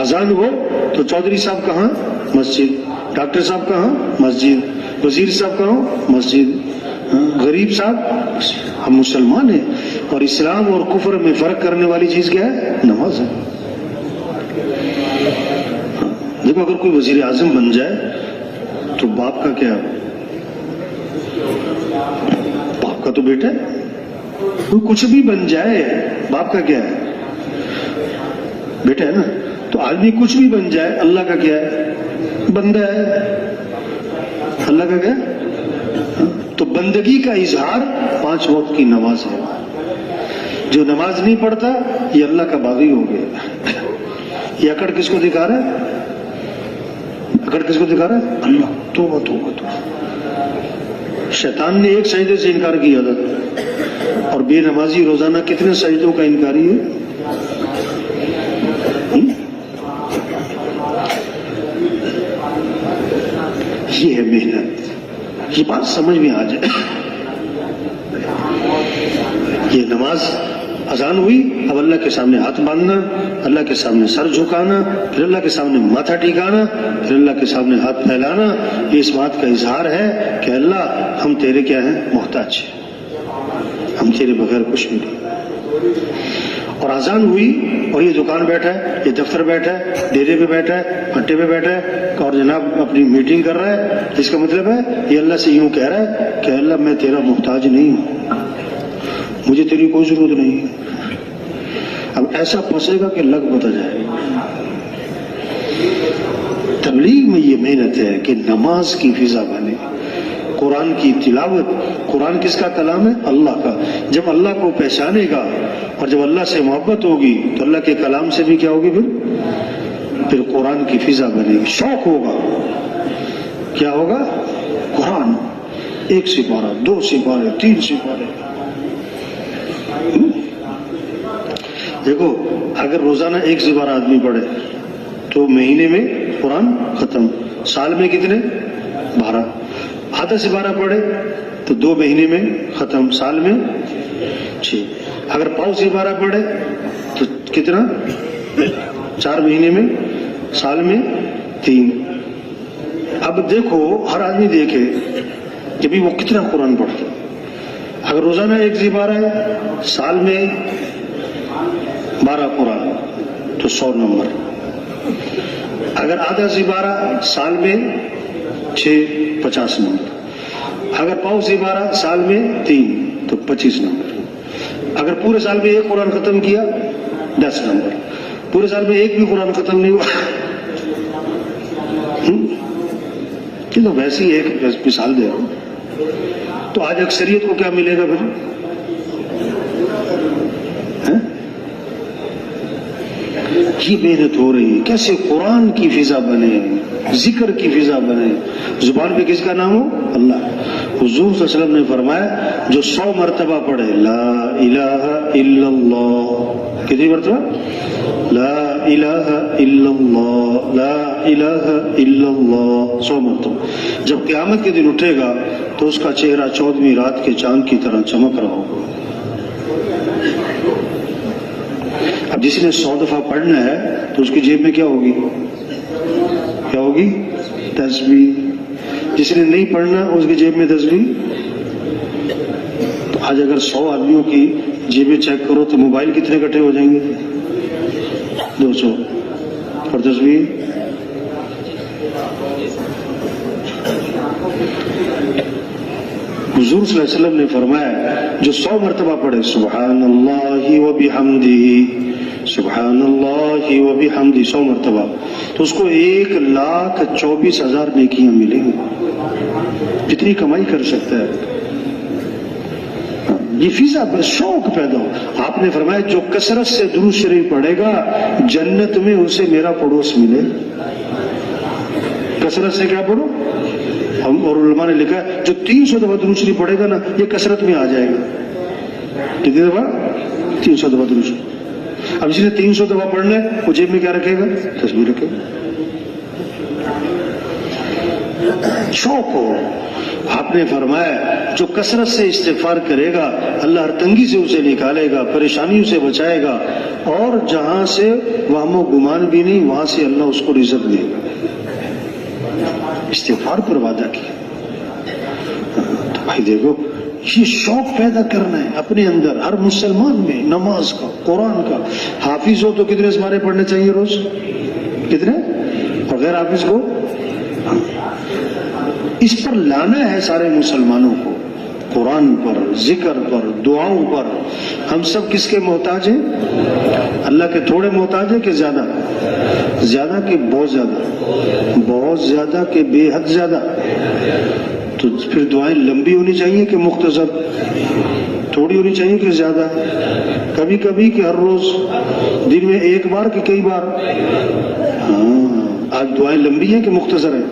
اذان ہو تو چودھری صاحب کہاں؟ مسجد. ڈاکٹر صاحب کہاں؟ مسجد. وزیر صاحب کہاں؟ مسجد. غریب صاحب. ہم مسلمان ہیں اور اسلام اور کفر میں فرق کرنے والی چیز کیا ہے؟ نماز ہے. دیکھو اگر کوئی وزیر اعظم بن جائے تو باپ کا کیا؟ باپ کا تو بیٹا ہے. کوئی کچھ بھی بن جائے باپ کا کیا ہے؟ بیٹا ہے نا. تو آدمی کچھ بھی بن جائے اللہ کا کیا ہے؟ بندہ ہے. اللہ کا کیا؟ تو بندگی کا اظہار 5 وقت کی نماز ہے. جو نماز نہیں پڑھتا یہ اللہ کا باغی ہو گیا. یہ اکڑ کس کو دکھا رہا ہے؟ اکڑ کس کو دکھا رہا ہے؟ اللہ. توبہ توبہ توبہ. شیطان نے ایک سجدے سے انکار کیا تھا اور بے نمازی روزانہ کتنے سجدوں کا انکاری ہے؟ یہ ہے محنت. یہ بات سمجھ میں آ جائے. یہ نماز اذان ہوئی، اب اللہ کے سامنے ہاتھ باندھنا، اللہ کے سامنے سر جھکانا، پھر اللہ کے سامنے ماتھا ٹکانا، پھر اللہ کے سامنے ہاتھ پھیلانا. یہ اس بات کا اظہار ہے کہ اللہ ہم تیرے کیا ہیں؟ محتاج. ہم تیرے بغیر کچھ نہیں. اور اذان ہوئی اور یہ دکان بیٹھا ہے، یہ دفتر بیٹھا ہے، ڈیرے پہ بیٹھا ہے، پھٹے پہ بیٹھا ہے اور جناب اپنی میٹنگ کر رہا ہے. اس کا مطلب ہے یہ اللہ سے یوں کہہ رہا ہے کہ اللہ میں تیرا محتاج نہیں ہوں، مجھے تیری کوئی ضرورت نہیں ہے. اب ایسا پھنسے گا کہ لگ بتا جائے. تبلیغ میں یہ محنت ہے کہ نماز کی فضا بنے. قرآن کی تلاوت. قرآن کس کا کلام ہے؟ اللہ کا. جب اللہ کو پہچانے گا اور جب اللہ سے محبت ہوگی تو اللہ کے کلام سے بھی کیا ہوگی؟ پھر قرآن کی فضا بنے گی. شوق ہوگا. کیا ہوگا؟ قرآن 1 سپارہ 2 سپارے 3 سپارے. دیکھو اگر روزانہ 1 سپارہ آدمی پڑھے تو مہینے میں قرآن ختم. سال میں کتنے؟ 12. آدھا سپارہ پڑھے تو 2 مہینے میں ختم. سال میں 6. اگر پاؤ سپارہ پڑھے تو کتنا؟ 4 مہینے میں. سال میں 3. اب دیکھو ہر آدمی دیکھے کہ بھی وہ کتنا قرآن پڑھتا ہے. اگر روزانہ 1 سپارہ ہے سال میں 12 قرآن تو 100 نمبر. اگر آدھا سپارہ سال میں 6 50 نمبر. اگر پاؤ سپارہ سال میں 3 تو 25 نمبر. اگر پورے سال میں 1 قرآن ختم کیا 10 نمبر. پورے سال میں 1 بھی قرآن ختم نہیں ہوا کہ تو ویسی ایک مثال دے رہا ہوں. تو آج اکثریت کو کیا ملے گا پھر؟ یہ محنت ہو رہی ہے کیسے قرآن کی فضا بنے, ذکر کی فضا بنے. زبان پہ کس کا نام ہو؟ اللہ. حضور صلی اللہ علیہ وسلم نے فرمایا جو 100 مرتبہ پڑھے لا الہ الا اللہ. کتنی مرتبہ؟ لا الہ الا اللہ لا الہ الا اللہ 100 مرتبہ. جب قیامت کے دن اٹھے گا تو اس کا چہرہ 14ویں رات کے چاند کی طرح چمک رہا ہوگا. اب جس نے 100 دفعہ پڑھنا ہے تو اس کی جیب میں کیا ہوگی؟ کیا ہوگی؟ تسبیح. جس نے نہیں پڑھنا اس کی جیب میں تسبیح. تو آج اگر 100 آدمیوں کی جیبیں چیک کرو تو موبائل کتنے اکٹھے ہو جائیں گے؟ 200. اور تسبیح حضور صلی اللہ علیہ وسلم نے فرمایا جو 100 مرتبہ پڑھے سبحان اللہ و بحمدہ سبحان اللہ و بحمدہ 100 مرتبہ تو اس کو 1,24,000 نیکیاں ملیں گی. کتنی کمائی کر سکتا ہے. یہ فضا شوق پیدا ہو. آپ نے فرمایا جو کثرت سے درود شریف پڑھے گا جنت میں اسے میرا پڑوس ملے. کثرت سے کیا پڑھو؟ ہم اور علماء نے لکھا ہے جو 300 دفعہ درود شریف پڑھے گا نا یہ کثرت میں آ جائے گا. کتنی دفعہ؟ 300 دفعہ درود شریف. اب اس نے 300 دفعہ پڑھنا ہے وہ جیب میں کیا رکھے گا؟ تسبیح رکھے گا. شوق ہو. آپ نے فرمایا جو کثرت سے استغفار کرے گا اللہ ہر تنگی سے اسے نکالے گا, پریشانیوں سے بچائے گا, اور جہاں سے وہم و گمان بھی نہیں وہاں سے اللہ اس کو رزق دے گا. استغفار پر وعدہ کیا. تو بھائی دیکھو یہ شوق پیدا کرنا ہے اپنے اندر ہر مسلمان میں, نماز کا, قرآن کا. حافظ ہو تو کتنے سپارے پڑھنے چاہیے روز؟ کتنے؟ اور غیر حافظ کو اس پر لانا ہے سارے مسلمانوں کو, قرآن پر, ذکر پر, دعاؤں پر. ہم سب کس کے محتاج ہیں؟ اللہ کے تھوڑے محتاج ہیں کہ زیادہ؟ زیادہ کہ بہت زیادہ؟ بہت زیادہ کہ بے حد زیادہ؟ تو پھر دعائیں لمبی ہونی چاہیے کہ مختصر؟ تھوڑی ہونی چاہیے کہ زیادہ؟ کبھی کبھی کہ ہر روز, دن میں 1 بار کہ کئی بار؟ ہاں آج دعائیں لمبی ہیں کہ مختصر ہیں؟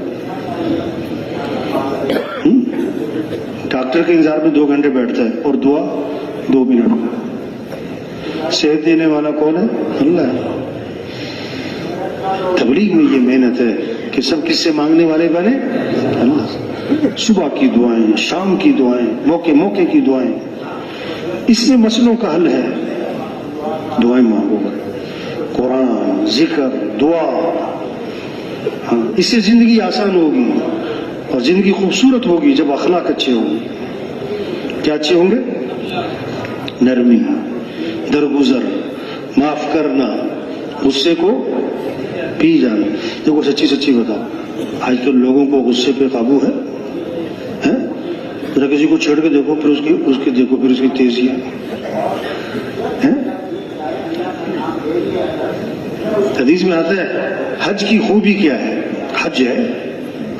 ڈاکٹر کے انتظار میں 2 گھنٹے بیٹھتا ہے اور دعا 2 منٹ. صحت دینے والا کون ہے؟ اللہ ہے. تبلیغ میں یہ محنت ہے کہ سب کس سے مانگنے والے بنے؟ اللہ. صبح کی دعائیں, شام کی دعائیں, موقع کی دعائیں. اس میں مسئلوں کا حل ہے. دعائیں مانگو, قرآن, ذکر, دعا. ہاں اس سے زندگی آسان ہوگی اور زندگی خوبصورت ہوگی جب اخلاق اچھے ہوں گے. کیا اچھے ہوں گے؟ نرمی, درگزر, معاف کرنا, غصے کو پی جانا. دیکھو سچی بتاؤ آج کل لوگوں کو غصے پہ قابو ہے؟ ذرا کسی کو چھیڑ کے دیکھو پھر اس کی دیکھو پھر اس کی تیزیاں. حدیث میں آتا ہے حج کی خوبی کیا ہے؟ حج ہے,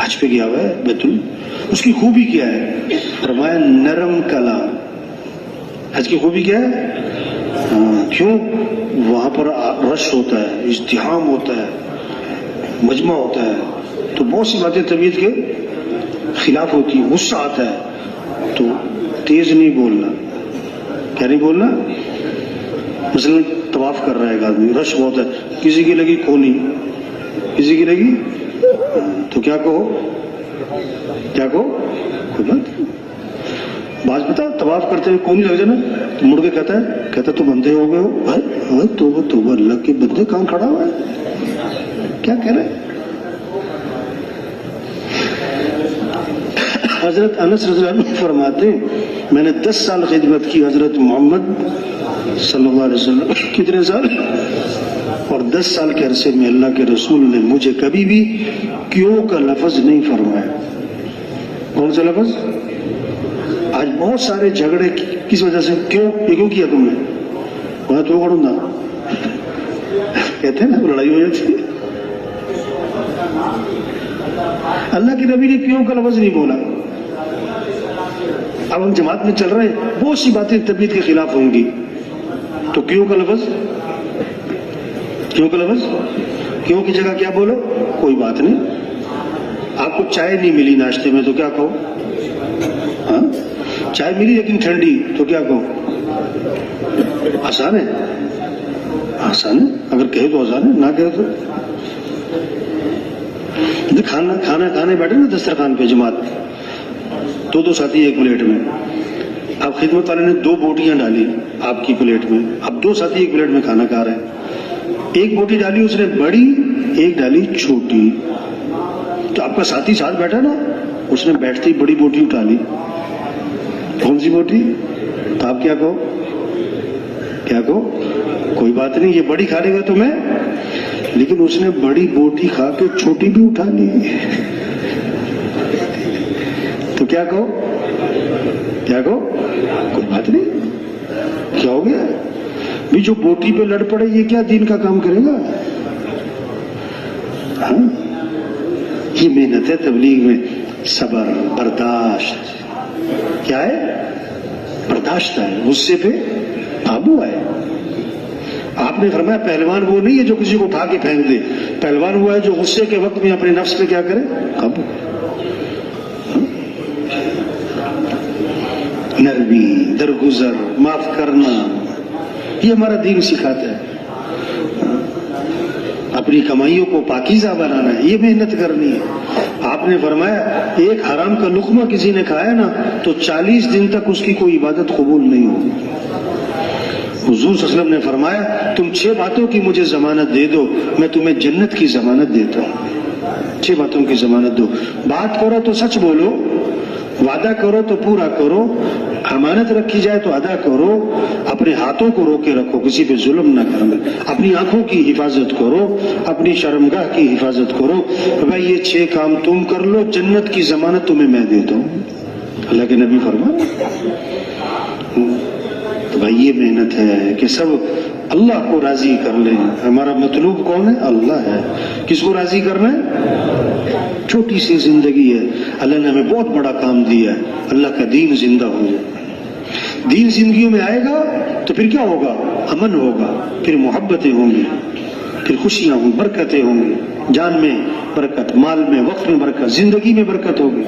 حج پہ گیا ہوا ہے بیت اس کی خوبی کیا ہے؟ فرمایا نرم کلام. حج کی خوبی کیا ہے؟ کیوں؟ وہاں پر رش ہوتا ہے، ازدحام ہوتا ہے، مجمع ہوتا ہے، تو بہت سی باتیں طبیعت کے خلاف ہوتی ہیں، غصہ آتا ہے، تو تیز نہیں بولنا. کیا نہیں بولنا؟ مثلا طواف کر رہا ہے ایک آدمی، رش بہت ہے، کسی کی لگی کھونی، کسی کی لگی، تو کیا کہو؟ کیا کہو؟ کوئی بات نہیں. بعض بتا طواف کرتے ہوئے کونی لگ جانا تو مڑ کے کہتا ہے تو بندے ہو گئے ہو. توبہ اللہ کے بندے کہاں کھڑا ہوا ہے؟ کیا کہہ رہے ہیں؟ حضرت انس رضی اللہ عنہ فرماتے ہیں میں نے 10 سال خدمت کی حضرت محمد صلی اللہ علیہ وسلم. کتنے سال؟ اور 10 سال کے عرصے میں اللہ کے رسول نے مجھے کبھی بھی کیوں کا لفظ نہیں فرمایا. کون سا لفظ؟ آج بہت سارے جھگڑے کس وجہ سے؟ کیوں؟ یہ کیوں کیا تم نے؟ میں تو کروں گا کہتے ہیں نا، لڑائی ہو جاتی ہے. اللہ کے نبی نے کیوں کا لفظ نہیں بولا. اب ہم جماعت میں چل رہے ہیں، بہت سی باتیں طبیعت کے خلاف ہوں گی، تو کیوں کا لفظ؟ کیوں کا لفظ؟ کیوں کی جگہ کیا بولو؟ کوئی بات نہیں. آپ کو چائے نہیں ملی ناشتے میں تو کیا کہو؟ ہاں چائے ملی لیکن ٹھنڈی تو کیا کہو؟ آسان ہے؟ آسان ہے. اگر کہے تو آسان ہے، نہ کہے تو کھانا کھانے بیٹھے نا دسترخوان پہ جماعت، دو ساتھی ایک پلیٹ میں. اب خدمت والے نے 2 بوٹیاں ڈالی آپ کی پلیٹ میں، اب 2 ساتھی ایک پلیٹ میں کھانا کھا رہے ہیں. ایک بوٹی ڈالی اس نے بڑی، ایک ڈالی چھوٹی. تو آپ کا ساتھی ساتھ بیٹھا نا، اس نے بیٹھتے ہی بڑی بوٹی اٹھا لی. کون سی بوٹی؟ تو آپ کیا کہو؟ کیا کہو؟ کوئی بات نہیں، یہ بڑی کھا لے گا تو میں. لیکن اس نے بڑی بوٹی کھا کے چھوٹی بھی اٹھا لی، تو کیا کہو؟ کیا کہو؟ کوئی بات نہیں. کیا ہو گیا؟ بھی جو بوٹی پہ لڑ پڑے یہ کیا دین کا کام کرے گا؟ ہاں یہ محنت ہے تبلیغ میں. صبر، برداشت. کیا ہے؟ برداشت ہے، غصے پہ قابو ہے. آپ نے فرمایا پہلوان وہ نہیں ہے جو کسی کو اٹھا کے پھینک دے، پہلوان ہوا ہے جو غصے کے وقت میں اپنے نفس پہ کیا کرے؟ قابو. نرمی، درگزر، معاف کرنا، یہ ہمارا دین سکھاتا ہے. اپنی کمائیوں کو پاکیزہ بنانا ہے، یہ محنت کرنی ہے. آپ نے فرمایا ایک حرام کا لقمہ کسی نے کھایا نا تو 40 دن تک اس کی کوئی عبادت قبول نہیں ہوگی. حضور صلی اللہ علیہ وسلم نے فرمایا تم 6 باتوں کی مجھے ضمانت دے دو، میں تمہیں جنت کی ضمانت دیتا ہوں. 6 باتوں کی ضمانت دو. بات کرو تو سچ بولو، وعدہ کرو تو پورا کرو، امانت رکھی جائے تو ادا کرو، اپنے ہاتھوں کو روکے رکھو، کسی پہ ظلم نہ کرنا، اپنی آنکھوں کی حفاظت کرو، اپنی شرمگاہ کی حفاظت کرو. بھائی یہ 6 کام تم کر لو، جنت کی ضمانت تمہیں میں دیتا ہوں. اللہ کے نبی فرمایا. تو بھائی یہ محنت ہے کہ سب اللہ کو راضی کر لیں. ہمارا مطلوب کون ہے؟ اللہ ہے. کس کو راضی کرنا ہے؟ چھوٹی سی زندگی ہے، اللہ نے ہمیں بہت بڑا کام دیا ہے. اللہ کا دین زندہ ہو جائے. دین زندگیوں میں آئے گا تو پھر کیا ہوگا؟ امن ہوگا، پھر محبتیں ہوں گی، پھر خوشیاں ہوں، برکتیں ہوں گی. جان میں برکت، مال میں، وقت میں برکت، زندگی میں برکت ہوگی.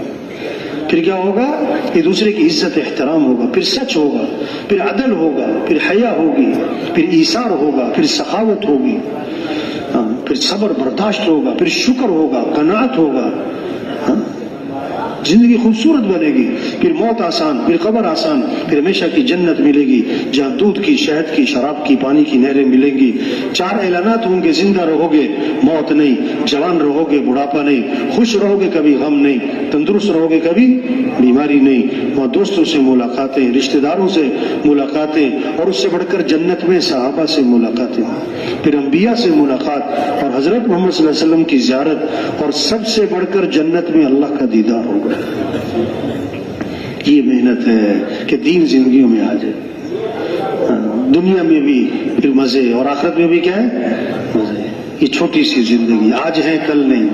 پھر کیا ہوگا؟ ایک دوسرے کی عزت احترام ہوگا، پھر سچ ہوگا، پھر عدل ہوگا، پھر حیا ہوگی، پھر ایثار ہوگا، پھر سخاوت ہوگی، پھر صبر برداشت ہوگا، پھر شکر ہوگا، قناعت ہوگا. زندگی خوبصورت بنے گی. پھر موت آسان، پھر قبر آسان، پھر ہمیشہ کی جنت ملے گی جہاں دودھ کی، شہد کی، شراب کی، پانی کی نہریں ملیں گی. 4 اعلانات ہوں گے، زندہ رہو گے موت نہیں، جوان رہو گے بڑھاپا نہیں، خوش رہو گے کبھی غم نہیں، تندرست رہو گے کبھی بیماری نہیں. وہاں دوستوں سے ملاقاتیں، رشتہ داروں سے ملاقاتیں، اور اس سے بڑھ کر جنت میں صحابہ سے ملاقاتیں، پھر انبیاء سے ملاقات، اور حضرت محمد صلی اللہ علیہ وسلم کی زیارت، اور سب سے بڑھ کر جنت میں اللہ کا دیدار ہوگا. یہ محنت ہے کہ دین زندگیوں میں آ جائے. دنیا میں بھی پھر مزے، اور آخرت میں بھی کیا ہے؟ مزے. یہ چھوٹی سی زندگی، آج ہے کل نہیں.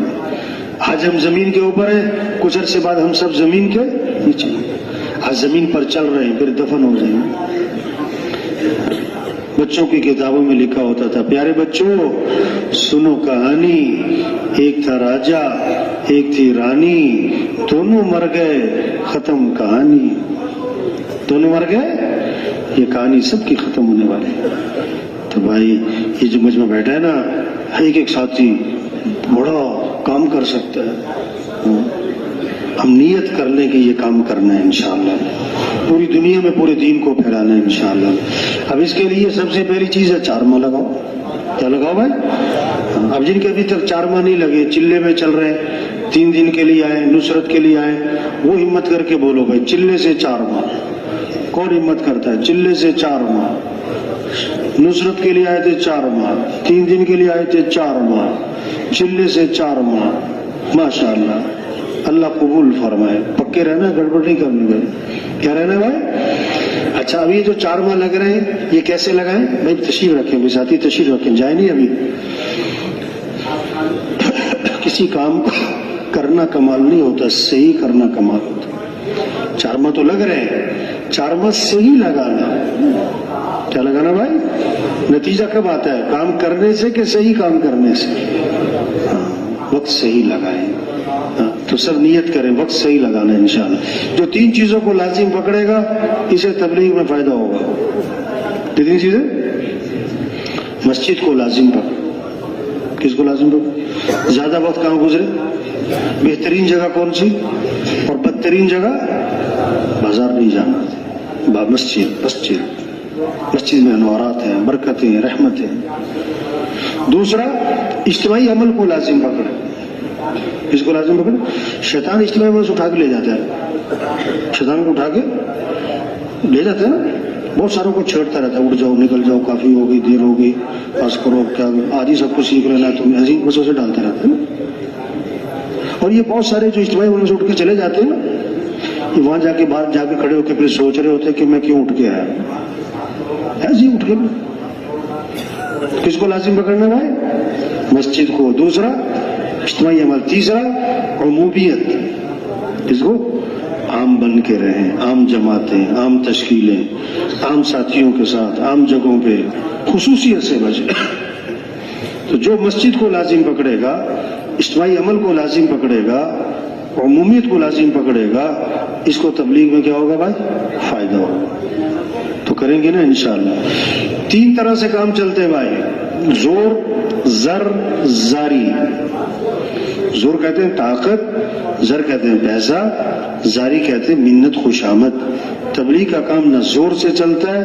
آج ہم زمین کے اوپر ہیں، کچھ عرصے بعد ہم سب زمین کے نیچے ہیں۔ آج زمین پر چل رہے ہیں، پھر دفن ہو جائیں گے۔ بچوں کی کتابوں میں لکھا ہوتا تھا، پیارے بچوں سنو کہانی، ایک تھا راجا ایک تھی رانی، دونوں مر گئے ختم کہانی۔ دونوں مر گئے، یہ کہانی سب کی ختم ہونے والی ہے۔ تو بھائی یہ جو مجمع بیٹھا ہے نا، ایک ایک ساتھی بڑا کام کر سکتا ہے۔ ہم نیت کر لیں کہ یہ کام کرنا ہے انشاءاللہ، پوری دنیا میں پورے دین کو پھیلانا ہے انشاءاللہ۔ اب اس کے لیے سب سے پہلی چیز ہے چارما لگاؤ۔ کیا لگاؤ بھائی؟ اب جن کے ابھی تک چارما نہیں لگے، چلے میں چل رہے ہیں، 3 دن کے لیے آئے، نصرت کے لیے آئے، وہ ہمت کر کے بولو بھائی چلے سے 4 ماہ۔ کون ہمت کرتا ہے؟ چلے سے 4 ماہ۔ نصرت کے لیے آئے تھے 4 ماہ، 3 دن کے لیے آئے تھے 4 ماہ، چلے سے 4 ماہ۔ ماشاءاللہ، اللہ قبول فرمائے۔ پکے رہنا، گڑبڑ نہیں کرنی بھائی۔ کیا رہنا بھائی؟ اچھا، ابھی یہ جو 4 ماہ لگ رہے ہیں یہ کیسے لگائیں بھائی؟ تشریف رکھیں بھی ساتھی، تشریف رکھیں، جائے نہیں ابھی۔ کسی کام کو کرنا کمال نہیں ہوتا، صحیح کرنا کمال ہوتا۔ 4 ماہ تو لگ رہے ہیں، 4 ماہ صحیح لگانا۔ کیا لگانا بھائی؟ نتیجہ کب آتا ہے؟ کام کرنے سے کہ صحیح کام کرنے سے؟ وقت صحیح لگائیں۔ تو سب نیت کریں وقت صحیح لگانا ہے انشاءاللہ۔ جو 3 چیزوں کو لازم پکڑے گا اسے تبلیغ میں فائدہ ہوگا۔ کتنی چیزیں؟ مسجد کو لازم پکڑ۔ کس کو لازم پکڑ؟ زیادہ وقت کہاں گزرے؟ بہترین جگہ کون سی اور بدترین جگہ؟ بازار نہیں جانا، مسجد۔ مسجد میں انوارات ہیں، برکتیں، رحمتیں۔ دوسرا، اجتماعی عمل کو لازم پکڑ۔ اس کو لازم پکڑ۔ شیطان اجتماعی عمل سے اٹھا کے لے جاتا ہے، شیطان کو اٹھا کے لے جاتا ہے نا، بہت ساروں کو چھیڑتا رہتا ہے، اٹھ جاؤ، نکل جاؤ، کافی ہو گئی، دیر ہو گئی، پاس کرو، کیا آج ہی سب کچھ سیکھ لینا تم، ایسی بسوں سے ڈالتا رہتا ہے نا۔ اور یہ بہت سارے جو اجتماعی عمل سے اٹھ کے چلے جاتے ہیں نا، یہ وہاں جا کے باہر جا کے کھڑے ہو کے پھر سوچ رہے ہوتے کہ میں کیوں اٹھ کے آیا، ایسے ہی اٹھ کے۔ کس کو لازم پکڑنا بھائی؟ مسجد کو۔ دوسرا، اجتماعی عمل۔ تیسرا، عمومیت۔ اس کو عام بن کے رہیں، عام جماعتیں، عام تشکیلیں، عام ساتھیوں کے ساتھ، عام جگہوں پہ، خصوصیت سے بچے۔ تو جو مسجد کو لازم پکڑے گا، اجتماعی عمل کو لازم پکڑے گا، عمومیت کو لازم پکڑے گا، اس کو تبلیغ میں کیا ہوگا بھائی؟ فائدہ ہوگا۔ تو کریں گے نا انشاءاللہ۔ 3 طرح سے کام چلتے ہیں بھائی، زور، زر، زاری۔ زور کہتے ہیں طاقت، زر کہتے ہیں پیسہ، زاری کہتے ہیں منت خوشامد۔ تبلیغ کا کام نہ زور سے چلتا ہے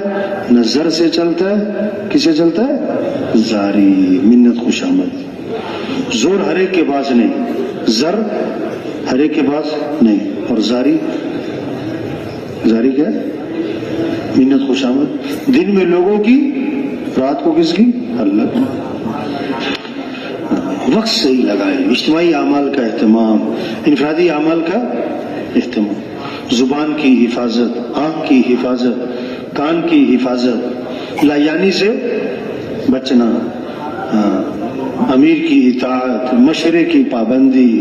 نہ زر سے چلتا ہے، کس سے چلتا ہے؟ زاری، منت خوشامد۔ زور ہر ایک کے پاس نہیں، زر ہر ایک کے پاس نہیں، اور زاری کیا ہے؟ منت خوشامد۔ دن میں لوگوں کی، رات کو کس کی؟ اللہ کی۔ وقت صحیح لگائیں، اجتماعی اعمال کا اہتمام، انفرادی اعمال کا اہتمام، زبان کی حفاظت، آنکھ کی حفاظت، کان کی حفاظت، لایانی سے بچنا، امیر کی اطاعت، مشورے کی پابندی،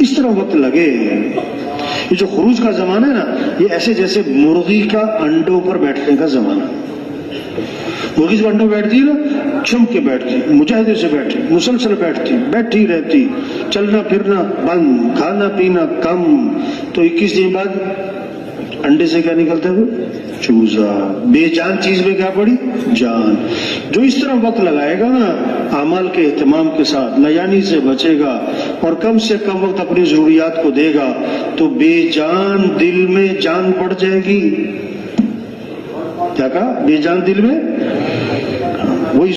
اس طرح وقت لگے۔ یہ جو خروج کا زمانہ ہے نا، یہ ایسے جیسے مرغی کا انڈوں پر بیٹھنے کا زمانہ۔ مرغی جب انڈوں بیٹھتی ہے نا، چمک کے بیٹھتی، مجاہدے سے بیٹھتی، مسلسل بیٹھی رہتی، چلنا پھرنا بند، کھانا پینا کم، تو 21 دن بعد انڈے سے کیا نکلتا ہے؟ چوزا۔ بے جان چیز میں کیا پڑی؟ جان۔ جو اس طرح وقت لگائے گا نا اعمال کے اہتمام کے ساتھ، لیانی سے بچے گا اور کم سے کم وقت اپنی ضروریات کو دے گا، تو بے جان دل میں جان پڑ جائے گی۔ کیا کہا؟ بے جان دل میں، وہی